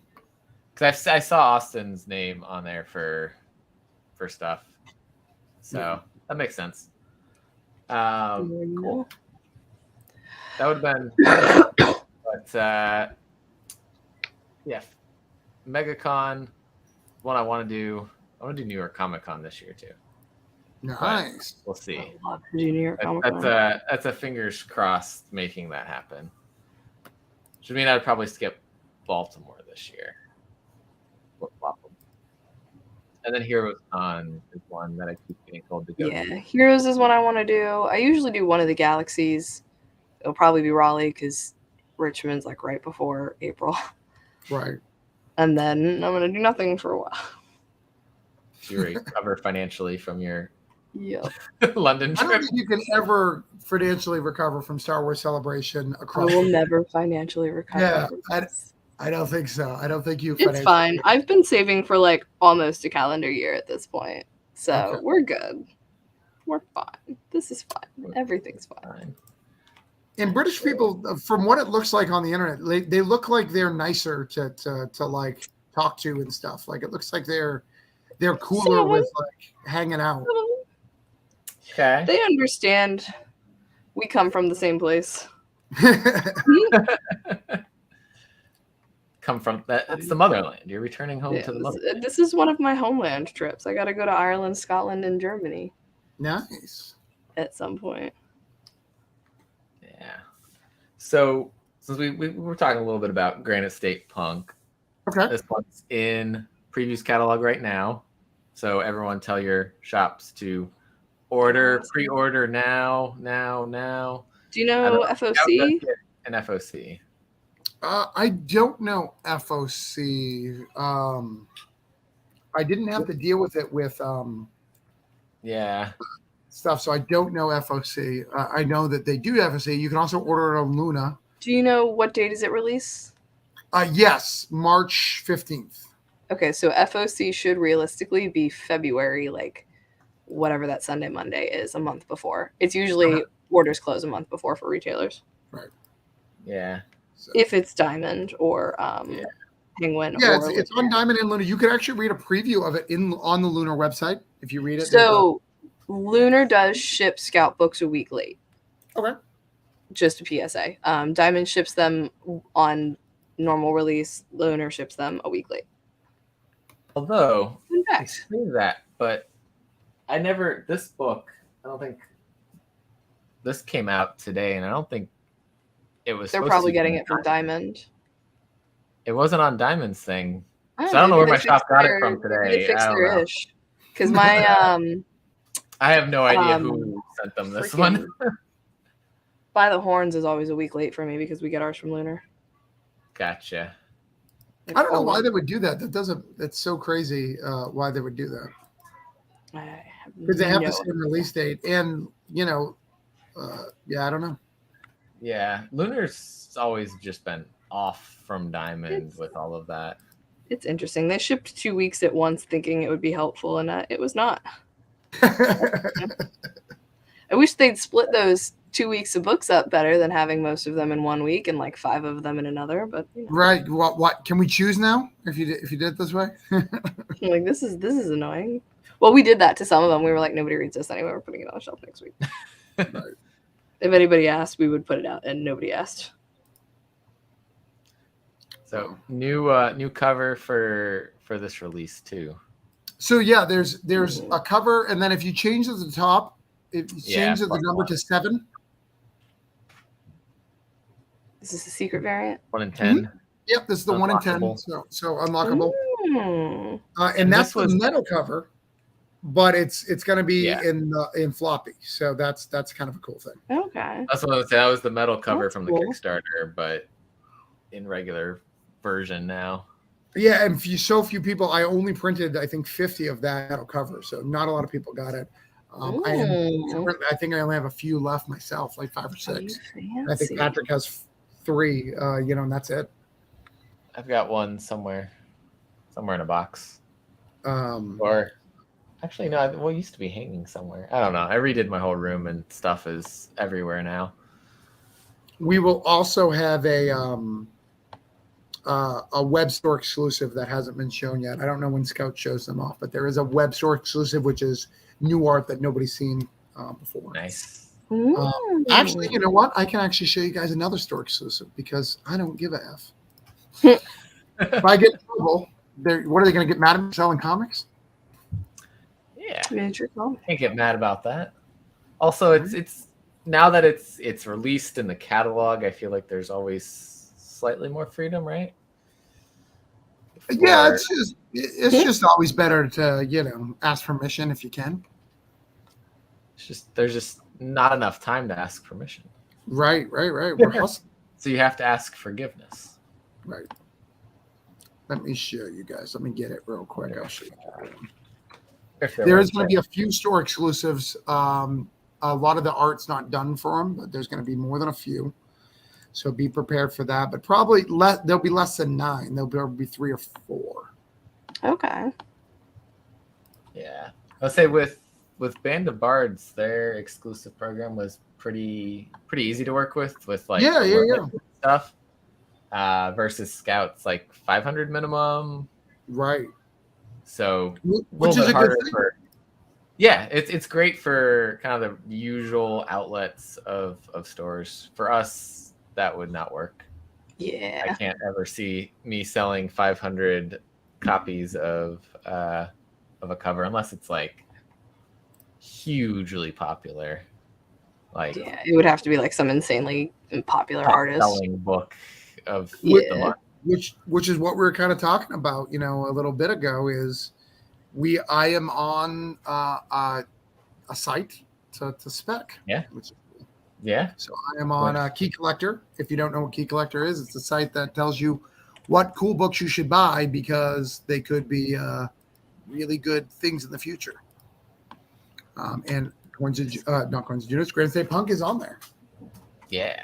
Because I saw Austin's name on there for stuff. So that makes sense. Cool. That would have been but yeah. MegaCon, one I want to do. I want to do New York Comic Con this year too. Nice. But we'll see. I love to do New York Comic Con. That's a fingers crossed making that happen. Which would mean I'd probably skip Baltimore this year. And then Heroes Con is one that I keep getting told to go. Yeah, Heroes is one I want to do. I usually do one of the Galaxies. It'll probably be Raleigh because Richmond's like right before April. Right. And then I'm gonna do nothing for a while. You recover financially from your I London trip. don't think you can ever financially recover from Star Wars Celebration across. I will never financially recover. Yeah, I don't think so. I don't think you. It's fine. I've been saving for like almost a calendar year at this point, so we're good. We're fine. This is fine. Everything's fine. And British people, from what it looks like on the internet, they look like they're nicer to like talk to and stuff. Like it looks like they're cooler with like hanging out. Okay. They understand we come from the same place. Come from that. It's the motherland. You're returning home to the motherland. This is one of my homeland trips. I got to go to Ireland, Scotland, and Germany. Nice. At some point. Yeah. So since we were talking a little bit about Granite State Punk. Okay. This one's in previews catalog right now. So everyone tell your shops to pre-order now. Do you know FOC? An FOC. I don't know FOC. I didn't have to deal with it with stuff, so I don't know FOC. I know that they do FOC. You can also order it on Luna. Do you know what date is it release? Yes, March 15th. Okay, so FOC should realistically be February, like whatever that Sunday, Monday is, a month before. It's usually orders close a month before for retailers. Right. Yeah. So. If it's Diamond or Penguin. Yeah, it's on Diamond and Lunar. You can actually read a preview of it on the Lunar website if you read it. So Lunar does ship Scout books a week late. Okay. Just a PSA. Diamond ships them on normal release. Lunar ships them a week late. Although, I say that, but this book, I don't think this came out today, and I don't think it was. They're probably getting it from Diamond. It wasn't on Diamond's thing, so I don't know where my shop got it from today. They fixed their ish. Because my I have no idea who sent them this one. By the Horns is always a week late for me because we get ours from Lunar. Gotcha. I don't know why they would do that. That's so crazy why they would do that. Because they have the same release date. And, I don't know. Yeah. Lunar's always just been off from Diamond with all of that. It's interesting. They shipped 2 weeks at once thinking it would be helpful, and it was not. I wish they'd split those 2 weeks of books up better than having most of them in 1 week and like 5 of them in another. But right, what can we choose now if you did it this way? Like this is annoying. Well, we did that to some of them. We were like, nobody reads this anyway. We're putting it on the shelf next week. Right. If anybody asked, we would put it out, and nobody asked. So new cover for this release too. So yeah, there's a cover, and then if you change at the top, if you change the number to 7. Is this a secret variant? 1 in 10. Mm-hmm. Yep, this is the 1 in 10. So unlockable. And that's the metal cover, but it's going to be in floppy. So that's kind of a cool thing. Okay. That's what I was saying. That was the metal cover from the Kickstarter, but in regular version now. Yeah, and so few people. I only printed, I think, 50 of that metal cover, so not a lot of people got it. I think I only have a few left myself, like 5 or 6. I think Patrick has 3, and that's it. I've got one somewhere in a box. Or Actually, no. Well, it used to be hanging somewhere. I don't know. I redid my whole room, and stuff is everywhere now. We will also have a web store exclusive that hasn't been shown yet. I don't know when Scout shows them off, but there is a web store exclusive, which is new art that nobody's seen before. Nice. Actually, you know what? I can actually show you guys another store exclusive because I don't give a F. If I get in trouble, what are they going to get mad at me selling comics? Yeah, Miniature comic. Can't get mad about that. Also, it's now that it's released in the catalog, I feel like there's always slightly more freedom, right? Yeah, it's just always better to ask permission if you can. There's just not enough time to ask permission. Right. We're hustling. So you have to ask forgiveness. Right. Let me show you guys. Let me get it real quick. I'll show you. There is going to be a few store exclusives. A lot of the art's not done for them, but there's going to be more than a few. So be prepared for that. But probably there'll be less than 9. There'll be 3 or 4. Okay. Yeah. I'll say with Band of Bards, their exclusive program was pretty easy to work with like stuff. Versus Scouts, like 500 minimum. Right. So which is a good thing. It's great for kind of the usual outlets of stores. For us, that would not work. Yeah. I can't ever see me selling 500 copies of a cover unless it's like hugely popular. Like it would have to be like some insanely popular artist selling book of the month. Which is what we were kind of talking about, a little bit ago. Is I am on a site to spec. Yeah. So I am on Key Collector. If you don't know what Key Collector is, it's a site that tells you what cool books you should buy because they could be really good things in the future. And not Coins of Judas, Granite State Punk is on there. Yeah.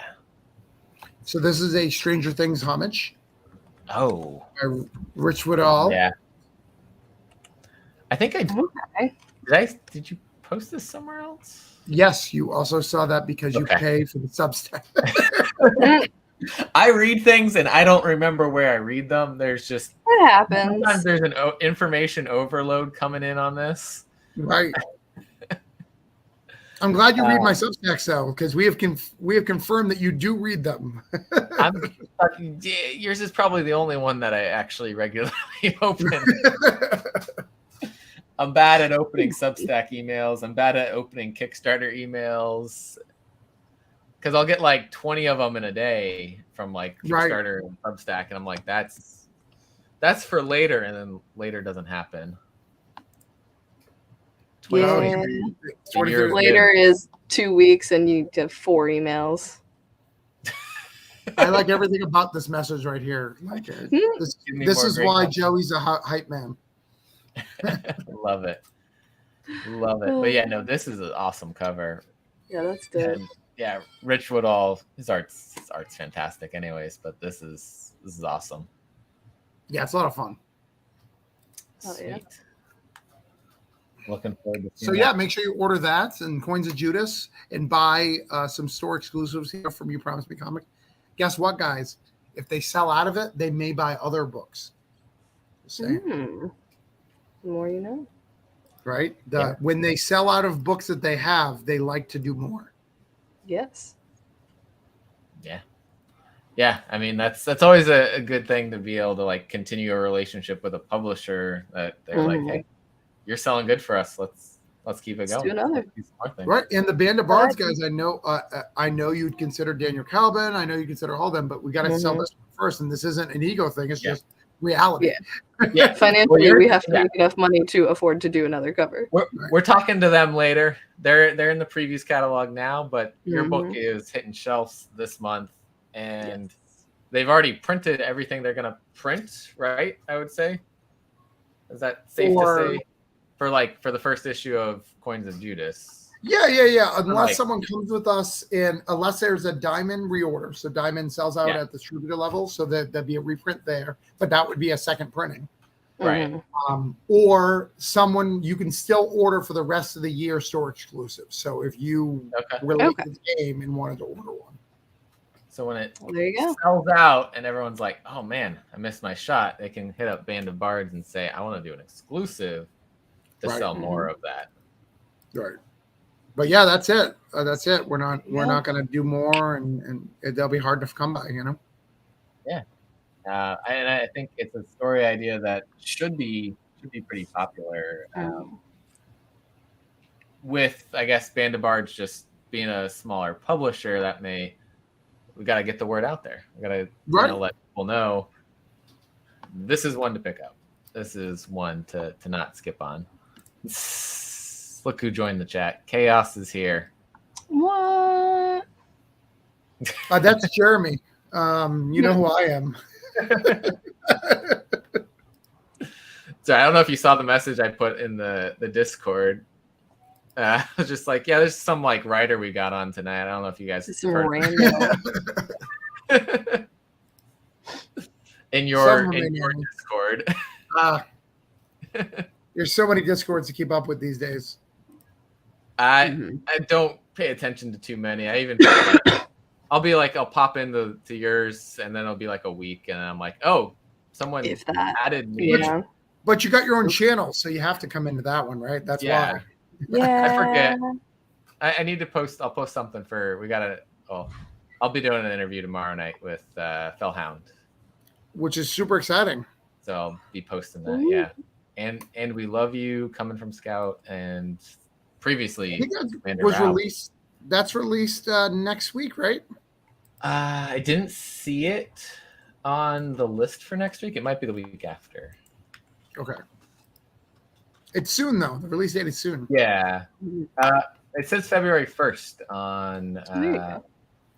So this is a Stranger Things homage. Oh. By Rich Woodall. Yeah. I think did you post this somewhere else? Yes, you also saw that because you pay for the Substack. I read things and I don't remember where I read them. There's just it happens. Sometimes there's an information overload coming in on this. Right. I'm glad you read my Substack, though, because we have confirmed that you do read them. Yours is probably the only one that I actually regularly open. I'm bad at opening Substack emails. I'm bad at opening Kickstarter emails because I'll get like 20 of them in a day from like Kickstarter and Substack, and I'm like, that's for later, and then later doesn't happen. Later is 2 weeks, and you have 4 emails. I like everything about this message right here. Like this is why Joey's a hype man. Love it. But yeah, no, this is an awesome cover. Yeah, that's good. And yeah, Rich Woodall, his art's fantastic anyways, but this is awesome. Yeah, it's a lot of fun. Sweet. Yeah. Looking forward to seeing that. Make sure you order that and Coins of Judas and buy some store exclusives here from You Promised Me Comic. Guess what, guys? If they sell out of it, they may buy other books. Just saying. The more you know. Right? When they sell out of books that they have, they like to do more. Yes. Yeah. I mean, that's always a good thing to be able to like continue a relationship with a publisher that they're like, hey, you're selling good for us. Let's keep it going. Do another. Right. And the Band of Bards guys, I know you'd consider Daniel Calvin. I know you consider all them, but we got to sell this first. And this isn't an ego thing. It's just reality. Yeah. Financially, we have to make enough money to afford to do another cover. We're talking to them later. They're in the previews catalog now, but your book is hitting shelves this month, and they've already printed everything they're going to print, right? I would say. Is that safe to say? For the first issue of Coins of Judas. Yeah. Unless someone comes with us, and unless there's a Diamond reorder, so Diamond sells out at the distributor level, so that'd be a reprint there, but that would be a second printing. Right. Or someone you can still order for the rest of the year store exclusive. So if you relate to the game and wanted to order one. So when it there you go. sells out and everyone's like, oh man, I missed my shot, they can hit up Band of Bards and say, I want to do an exclusive to sell more of that. Right. But yeah, that's it. That's it. We're not going to do more, and they'll be hard to come by, you know? Yeah. And I think it's a story idea that should be pretty popular. With, I guess, Band of Bards just being a smaller publisher, we got to get the word out there. We got to let people know this is one to pick up. This is one to not skip on. Look who joined the chat. Chaos is here. What? That's Jeremy. You know who I am. So I don't know if you saw the message I put in the Discord. I was just like, yeah, there's some like writer we got on tonight. I don't know if you guys heard in your Discord. There's so many Discords to keep up with these days. I don't pay attention to too many. I even I'll pop into yours, and then it'll be like a week, and I'm like, oh, someone added me. Yeah. But you got your own channel, so you have to come into that one, right? That's why. Yeah. I forget. I need to post. I'll post something I'll be doing an interview tomorrow night with Fellhound, which is super exciting. So I'll be posting that. Yeah, and we love you coming from Scout, and previously was released. That's released next week, right? I didn't see it on the list for next week. It might be the week after. Okay. It's soon, though. The release date is soon. Yeah. It says February 1st on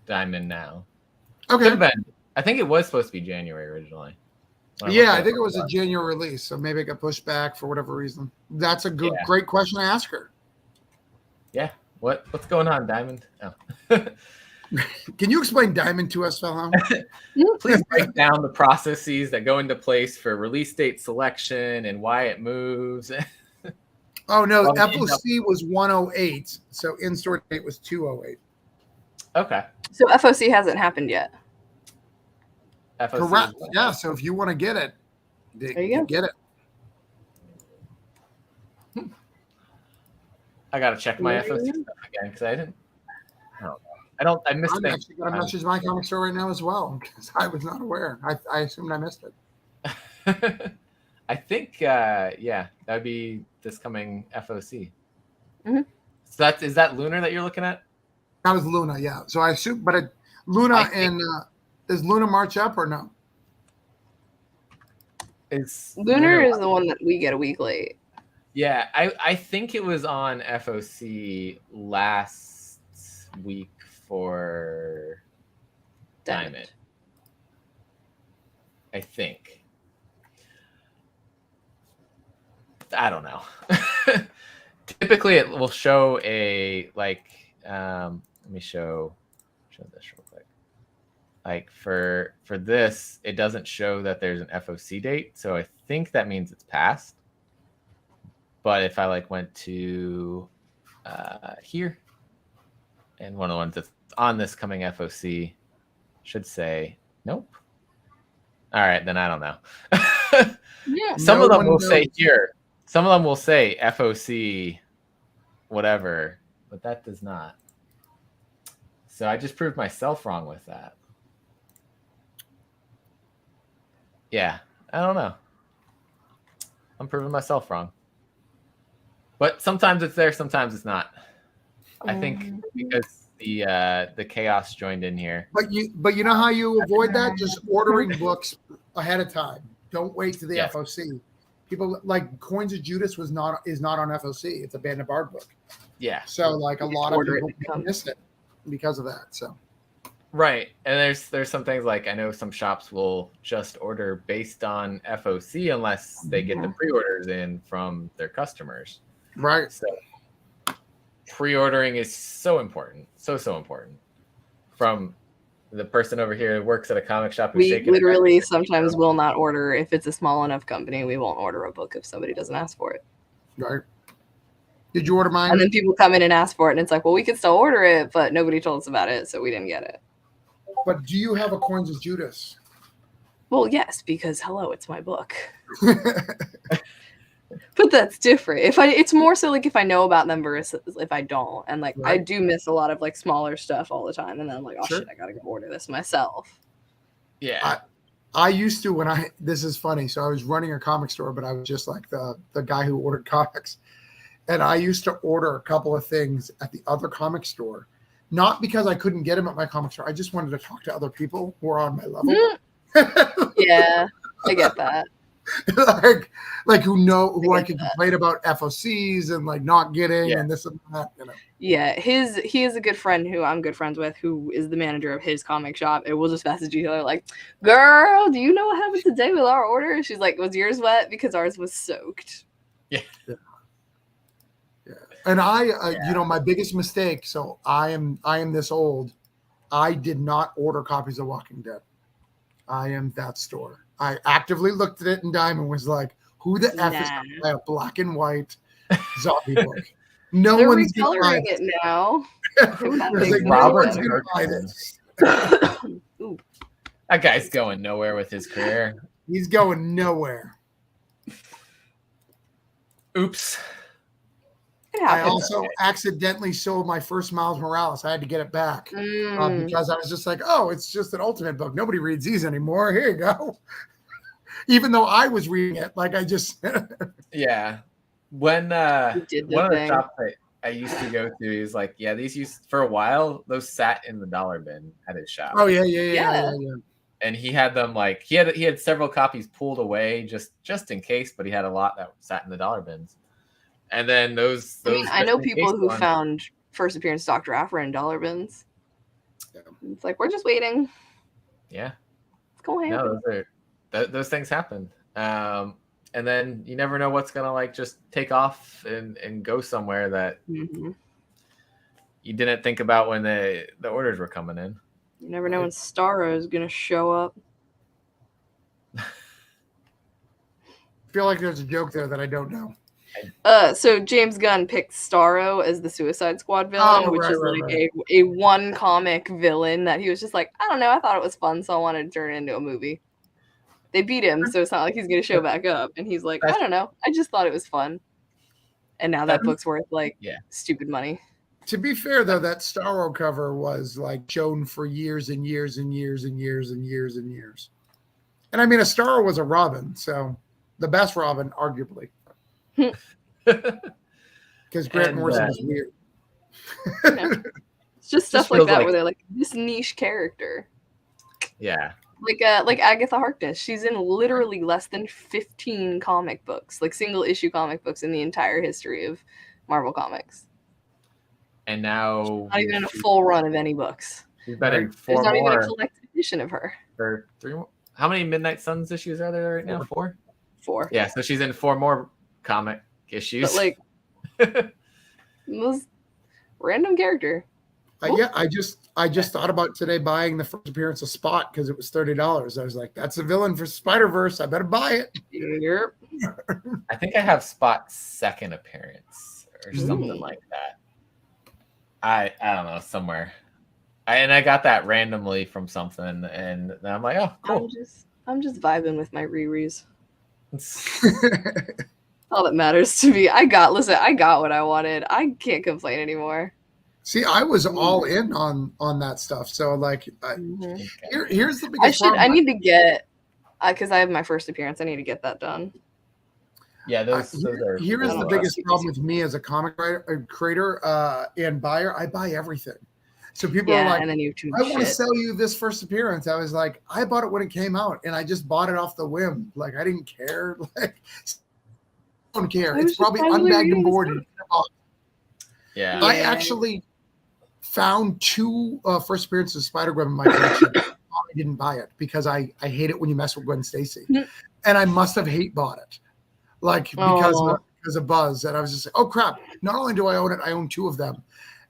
Diamond now. Okay. I think it was supposed to be January originally. Yeah, I think it was a January release, so maybe it got pushed back for whatever reason. That's a great question to ask her. Yeah. What's going on, Diamond? Oh. Can you explain Diamond to us, Fellhound? Please break down the processes that go into place for release date selection and why it moves. Oh, no. FOC was 108, so in-store date was 208. Okay. So FOC hasn't happened yet. FOC correct. Yeah, so if you want to get it, there you go. Get it. I got to check my FOC stuff again because I missed I'm actually going to message my comic store right now as well because I was not aware. I assumed I missed it. I think, that would be this coming FOC. Mm-hmm. So is that Lunar that you're looking at? That was Luna, yeah. So I assume, but Luna is Luna March up or no? Lunar is the one that we get a week late. Yeah, I think it was on FOC last week for Diamond. I think. I don't know. Typically, it will show let me show this real quick. Like for this, it doesn't show that there's an FOC date, so I think that means it's passed. But if I went to here, and one of the ones that's on this coming FOC should say nope. All right, then I don't know. Yeah. Some of them will say here. Some of them will say FOC, whatever, but that does not. So I just proved myself wrong with that. Yeah, I don't know. I'm proving myself wrong. But sometimes it's there, sometimes it's not. I think because the chaos joined in here. But you know how you avoid that? Just ordering books ahead of time. Don't wait to the FOC. People like Coins of Judas is not on FOC. It's a Band of Bard book. Yeah. So a lot of people missed it because of that. So. Right, and there's some things I know some shops will just order based on FOC unless they get the pre-orders in from their customers. Right. So pre-ordering is so important, so important from the person over here who works at a comic shop. Who's We shaking literally sometimes will not order if it's a small enough company. We won't order a book if somebody doesn't ask for it. Right. Did you order mine? And then people come in and ask for it, and it's like, well, we could still order it, but nobody told us about it, so we didn't get it. But do you have a Coins of Judas? Well, yes, because hello, it's my book. But that's different. It's more so like if I know about them versus if I don't. And like I do miss a lot of like smaller stuff all the time. And then I'm like, oh shit, I gotta go order this myself. Yeah. I used to this is funny. So I was running a comic store, but I was just like the guy who ordered comics. And I used to order a couple of things at the other comic store, not because I couldn't get them at my comic store. I just wanted to talk to other people who are on my level. Yeah, I get that. like who I could complain about FOCs and like not getting and this and that, you know. Yeah, he is a good friend who I'm good friends with, who is the manager of his comic shop, and we'll just message each other like, girl, do you know what happened today with our order? She's like, was yours wet? Because ours was soaked. Yeah. And you know, my biggest mistake, so I am this old, I did not order copies of Walking Dead. I am that store. I actively looked at it in Diamond and was like, who the F is going to buy a black and white zombie book? No They're one's going to buy it now. No one's going to buy this. That guy's going nowhere with his career. He's going nowhere. Oops. I also accidentally sold my first Miles Morales. I had to get it back because I was just like, oh, it's just an Ultimate book. Nobody reads these anymore. Here you go. Even though I was reading it, like I just yeah. When one of the shops I used to go to, he's like, yeah, these used for a while. Those sat in the dollar bin at his shop. Oh yeah. And he had them like he had several copies pulled away just in case, but he had a lot that sat in the dollar bins. And then those I know people who found first appearance Dr. Aphra in dollar bins. Yeah. It's like, we're just waiting. Yeah. It's going to happen. No, those things happen. And then you never know what's going to like just take off and go somewhere that you didn't think about when the orders were coming in. You never know when Starro is going to show up. I feel like there's a joke there that I don't know. So James Gunn picked Starro as the Suicide Squad villain, which is like a one comic villain that he was just like, I don't know, I thought it was fun, so I wanted to turn it into a movie. They beat him, so it's not like he's gonna show back up. And he's like, I don't know, I just thought it was fun. And now that book's worth like stupid money. To be fair though, that Starro cover was like shown for years and years and years and years and years and years. And I mean, a Starro was a Robin, so the best Robin, arguably. Because Grant Morrison is weird. It's just stuff like that where they're like this niche character. Yeah. Like Agatha Harkness. She's in literally less than 15 comic books, like single issue comic books in the entire history of Marvel Comics. And now she's not even in a full run of any books. She's been in 4 There's not more. even a collected edition of her. Or 3 more. How many Midnight Suns issues are there right now? 4? 4. Yeah, so she's in 4 more comic issues. But like most random character. Yeah, I just thought about today buying the first appearance of Spot because it was $30. I was like, that's a villain for Spider-Verse. I better buy it. Yep. I think I have Spot's second appearance or something like that. I don't know, somewhere. I got that randomly from something, and I'm like, oh, cool. I'm just vibing with my rereads. All that matters to me. I got what I wanted. I can't complain anymore. See, I was all in on that stuff. So like, here's the biggest problem. I need to get, because I have my first appearance. I need to get that done. Yeah, those are. Here is the biggest problem with me as a comic creator and buyer. I buy everything. So people are like, and then you I want to sell you this first appearance. I was like, I bought it when it came out, and I just bought it off the whim. Like I didn't care. Like I don't care. It's probably unbagged and boarded. Yeah. I actually found 2 first appearances of Spider-Gwen in my collection. I didn't buy it because I hate it when you mess with Gwen Stacy, and I must have hate bought it, like because of Buzz. And I was just like, oh crap! Not only do I own it, I own 2 of them.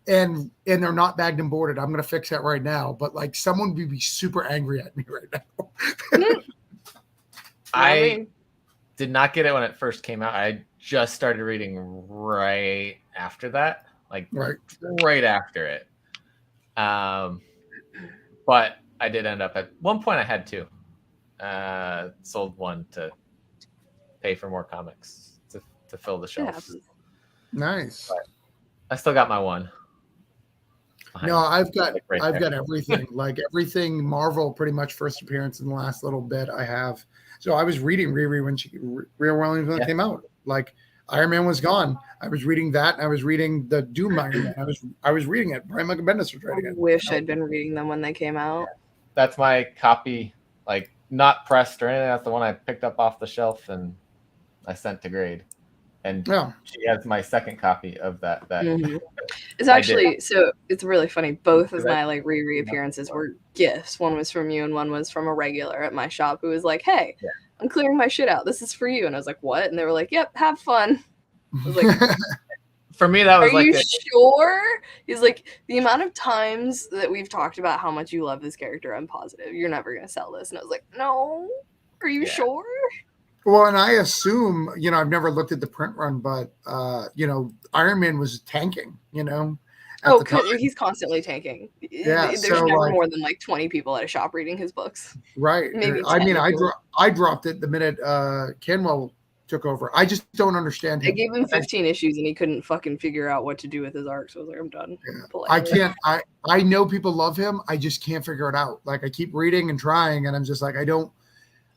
and they're not bagged and boarded. I'm gonna fix that right now. But like someone would be super angry at me right now. I did not get it when it first came out. I just started reading right after that, like right after it. But I did end up at one point. I had two. Sold one to pay for more comics to fill the shelf. Nice. But I still got my one. No, I've got everything. Like everything Marvel, pretty much first appearance in the last little bit. I have. So I was reading Riri when it came out. Like Iron Man was gone. I was reading that, and I was reading the Doom Iron Man. I was reading it. Brian Michael Bendis was writing it. I wish I'd been reading them when they came out. That's my copy, like not pressed or anything. That's the one I picked up off the shelf and I sent to grade. And she has my second copy of that. It's actually, so it's really funny. Both of my like reappearances were gifts. One was from you and one was from a regular at my shop who was like, hey, I'm clearing my shit out. This is for you. And I was like, what? And they were like, yep, have fun. I was like, for me, that was are you sure? He's like, the amount of times that we've talked about how much you love this character, I'm positive you're never going to sell this. And I was like, no, are you sure? Well, and I assume, I've never looked at the print run, but, Iron Man was tanking, he's constantly tanking. Yeah, there's never more than like 20 people at a shop reading his books. Right. Maybe I dropped it the minute Kenwell took over. I just don't understand him. I gave him 15 issues and he couldn't fucking figure out what to do with his arc. So I was like, I'm done. Yeah. I can't. I know people love him. I just can't figure it out. Like I keep reading and trying, and I'm just like, I don't.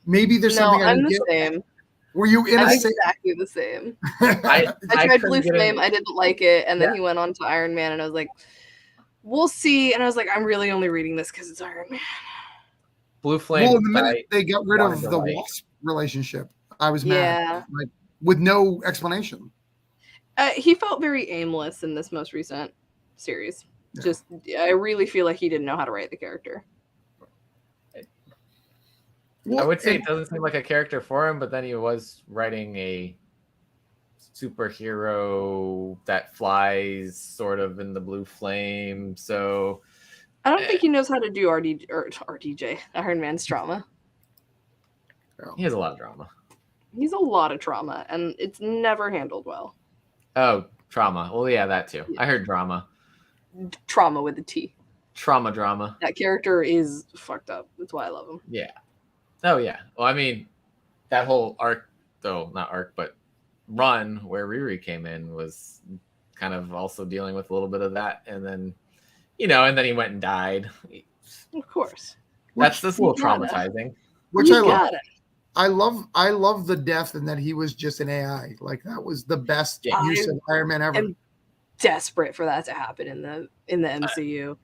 Maybe there's something. I'm the same. Were you in exactly the same? I tried Blue Flame. I didn't like it, and then he went on to Iron Man, and I was like, "We'll see." And I was like, "I'm really only reading this because it's Iron Man." Blue Flame. Well, the minute they got rid of the Wasp relationship, I was mad, like with no explanation. He felt very aimless in this most recent series. Just, I really feel like he didn't know how to write the character. I would say it doesn't seem like a character for him, but then he was writing a superhero that flies sort of in the Blue Flame. So I don't think he knows how to do RDJ, Iron Man's trauma. He has a lot of drama. He's a lot of trauma, and it's never handled well. Oh, trauma. Well, yeah, that too. I heard drama. Trauma with a T. Drama. That character is fucked up. That's why I love him. Yeah. Oh, yeah. Well, I mean, that whole arc, though, not arc, but run where Riri came in was kind of also dealing with a little bit of that. And then, and then he went and died. Of course. That's just a little traumatizing. Which I love. I love the death and that he was just an AI. Like that was the best use of Iron Man ever. I'm desperate for that to happen in the MCU.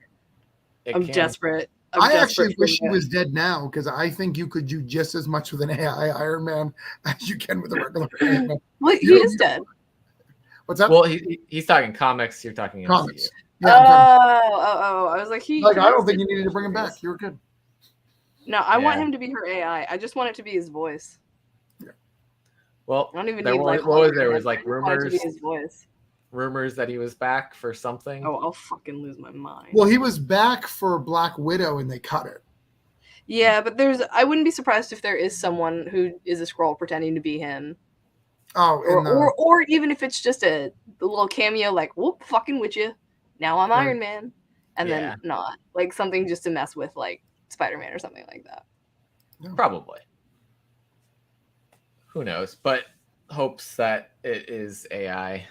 I'm desperate. I actually wish he was dead now because I think you could do just as much with an AI Iron Man as you can with a regular Iron Man. Well, he is dead. What's up? Well, he's talking comics. You're talking comics. MCU. I was like, I don't think you needed to bring him back. You were good. No, I want him to be her AI. I just want it to be his voice. Yeah. Well, I don't even need like. What was there? Was like rumors. To be his voice. Rumors that he was back for something. Oh, I'll fucking lose my mind. Well, he was back for Black Widow and they cut it. Yeah, but I wouldn't be surprised if there is someone who is a Skrull pretending to be him. Oh, or even if it's just a little cameo, like, whoop, fucking with you. Now I'm Iron Man. And then not. Like something just to mess with, like, Spider-Man or something like that. Probably. Who knows? But hopes that it is AI.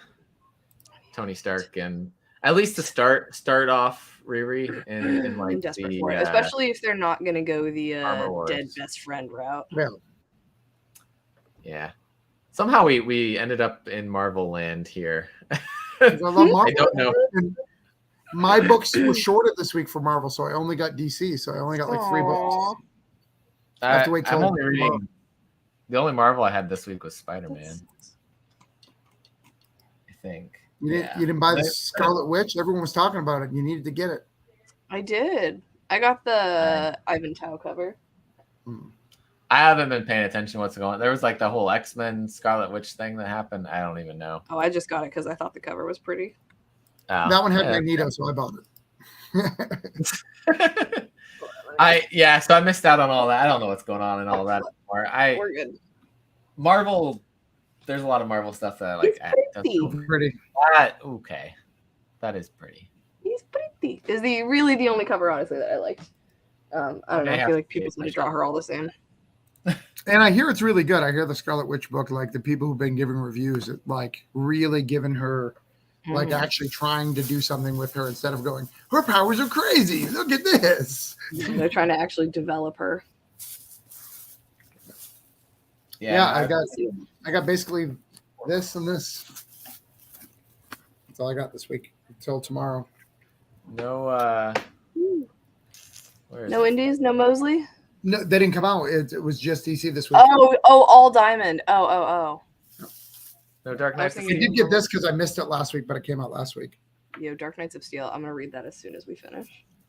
Tony Stark, and at least to start off Riri in like desperate for it, especially if they're not going to go the dead best friend route. Yeah. Somehow we ended up in Marvel land here. I love Marvel. I don't know. And my books were shorted this week for Marvel, so I only got DC. So I only got like 3 books. I have to wait till I'm only reading. The only Marvel I had this week was Spider-Man. I think. You didn't buy the Scarlet Witch? Everyone was talking about it. You needed to get it. I did. I got the Ivan Tao cover. I haven't been paying attention to what's going on. There was like the whole X-Men Scarlet Witch thing that happened. I don't even know. Oh, I just got it because I thought the cover was pretty. That one had Magneto, so I bought it. So I missed out on all that. I don't know what's going on and all that anymore. We're good. Marvel, there's a lot of Marvel stuff that I like. He's pretty. Okay. That is pretty. He's pretty. Is really the only cover, honestly, that I liked. I don't know. I feel like people seem to draw her all the same. And I hear it's really good. I hear the Scarlet Witch book, like the people who've been giving reviews, like really giving her, like actually trying to do something with her instead of going, her powers are crazy. Look at this. They're trying to actually develop her. Yeah, I got basically this and this. That's all I got this week until tomorrow. No Indies, no Mosley? No, they didn't come out. It was just DC this week. Oh, all Diamond. Oh. No Dark Knights. I did get this because I missed it last week, but it came out last week. Dark Knights of Steel. I'm gonna read that as soon as we finish.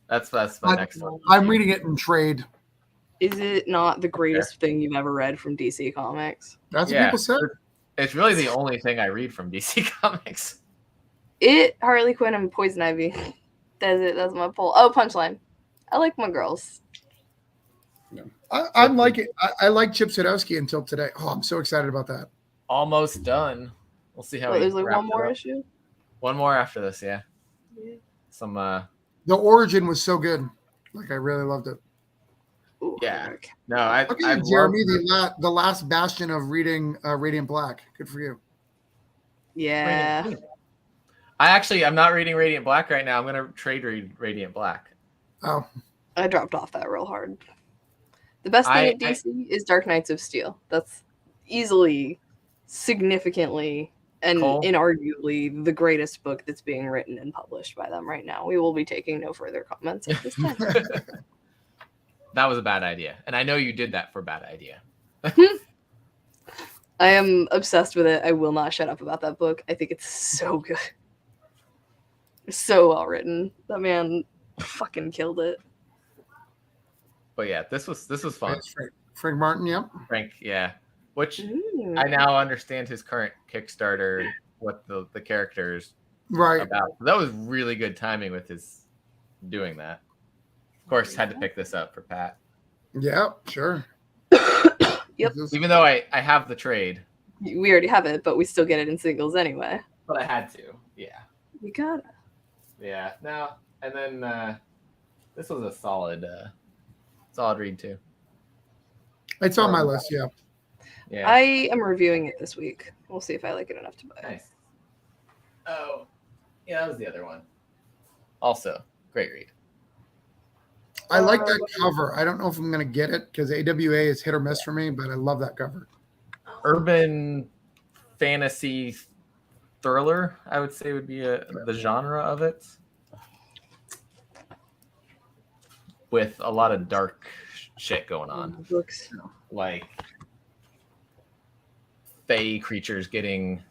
That's my next one. I'm reading it in trade. Is it not the greatest thing you've ever read from DC Comics? That's what people said. It's really the only thing I read from DC Comics. Harley Quinn and Poison Ivy. That's it. That's my poll. Oh, Punchline. I like my girls. I like it. I like Chip Zdarsky until today. Oh, I'm so excited about that. Almost done. We'll see how. There's like one more issue. One more after this, yeah. Some. The origin was so good. Like I really loved it. Ooh, yeah. Okay. No, I Jeremy, the last bastion of reading Radiant Black. Good for you. Yeah. I'm not reading Radiant Black right now. I'm gonna trade read Radiant Black. Oh. I dropped off that real hard. The best thing at DC is Dark Knights of Steel. That's easily, significantly, and inarguably the greatest book that's being written and published by them right now. We will be taking no further comments at this time. That was a bad idea. And I know you did that for a bad idea. I am obsessed with it. I will not shut up about that book. I think it's so good. It's so well written. That man fucking killed it. But yeah, this was fun. Frank Martin, yeah. Frank, yeah. Which I now understand his current Kickstarter, what the characters about. That was really good timing with his doing that. Of course, had to pick this up for Pat. Yeah, sure. Yep. Even though I have the trade. We already have it, but we still get it in singles anyway. But I had to, yeah. You gotta. Yeah. Now and then this was a solid read too. It's on my list, yeah. Yeah. I am reviewing it this week. We'll see if I like it enough to buy it. Nice. Oh, yeah, that was the other one. Also, great read. I like that cover. I don't know if I'm going to get it because AWA is hit or miss for me, but I love that cover. Urban fantasy thriller, I would say, would be the genre of it. With a lot of dark shit going on. Like fae creatures getting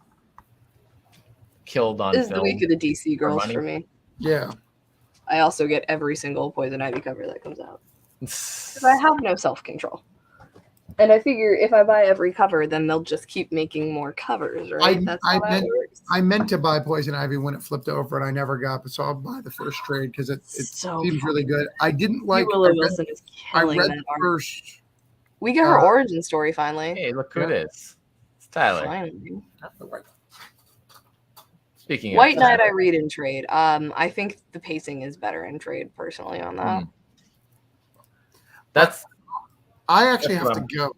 killed on film. This is the week of the DC girls for me. Yeah. I also get every single Poison Ivy cover that comes out. I have no self-control. And I figure if I buy every cover, then they'll just keep making more covers, right? I meant to buy Poison Ivy when it flipped over, and I never got it. So I'll buy the first trade because it seems really good. I didn't like. Willow Wilson is killing I read the first. We got her origin story finally. Hey, look who it is! It's Tyler. Finally. Speaking of White Knight, I read in trade. I think the pacing is better in trade, personally, on that. I actually have to go,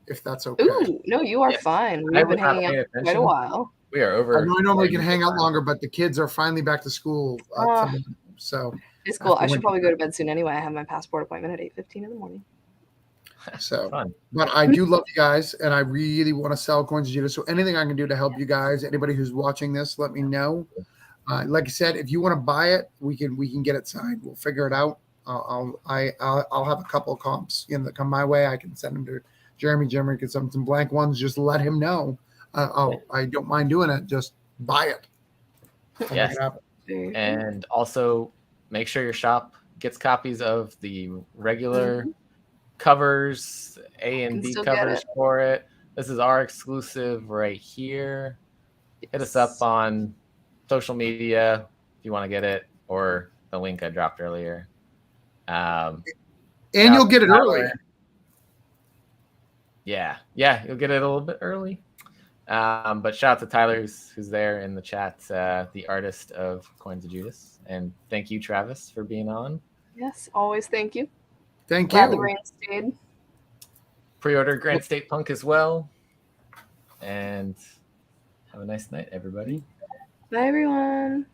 if that's okay. Ooh, no, you are fine. We've been hanging out for quite a while. We are over. I normally can hang out longer, but the kids are finally back to school. So it's cool. I should probably go to bed soon anyway. I have my passport appointment at 8:15 in the morning. So, but I do love you guys, and I really want to sell Coins of Judas. So anything I can do to help you guys, anybody who's watching this, let me know. Like I said, if you want to buy it, we can get it signed. We'll figure it out. I'll have a couple of comps that come my way. I can send them to Jeremy. Jeremy can send some blank ones. Just let him know. I don't mind doing it. Just buy it. Yes. And also make sure your shop gets copies of the regular covers, A and B covers for it. This is our exclusive right here. Hit us up on social media. you want to get it, or the link I dropped earlier. And you'll get it early. Yeah, you'll get it a little bit early. But shout out to Tyler, who's there in the chat, the artist of Coins of Judas. And thank you, Travis, for being on. Yes, always thank you. Thank Glad you. the rain stayed. Pre-order Granite State Punk as well. And have a nice night, everybody. Bye, everyone.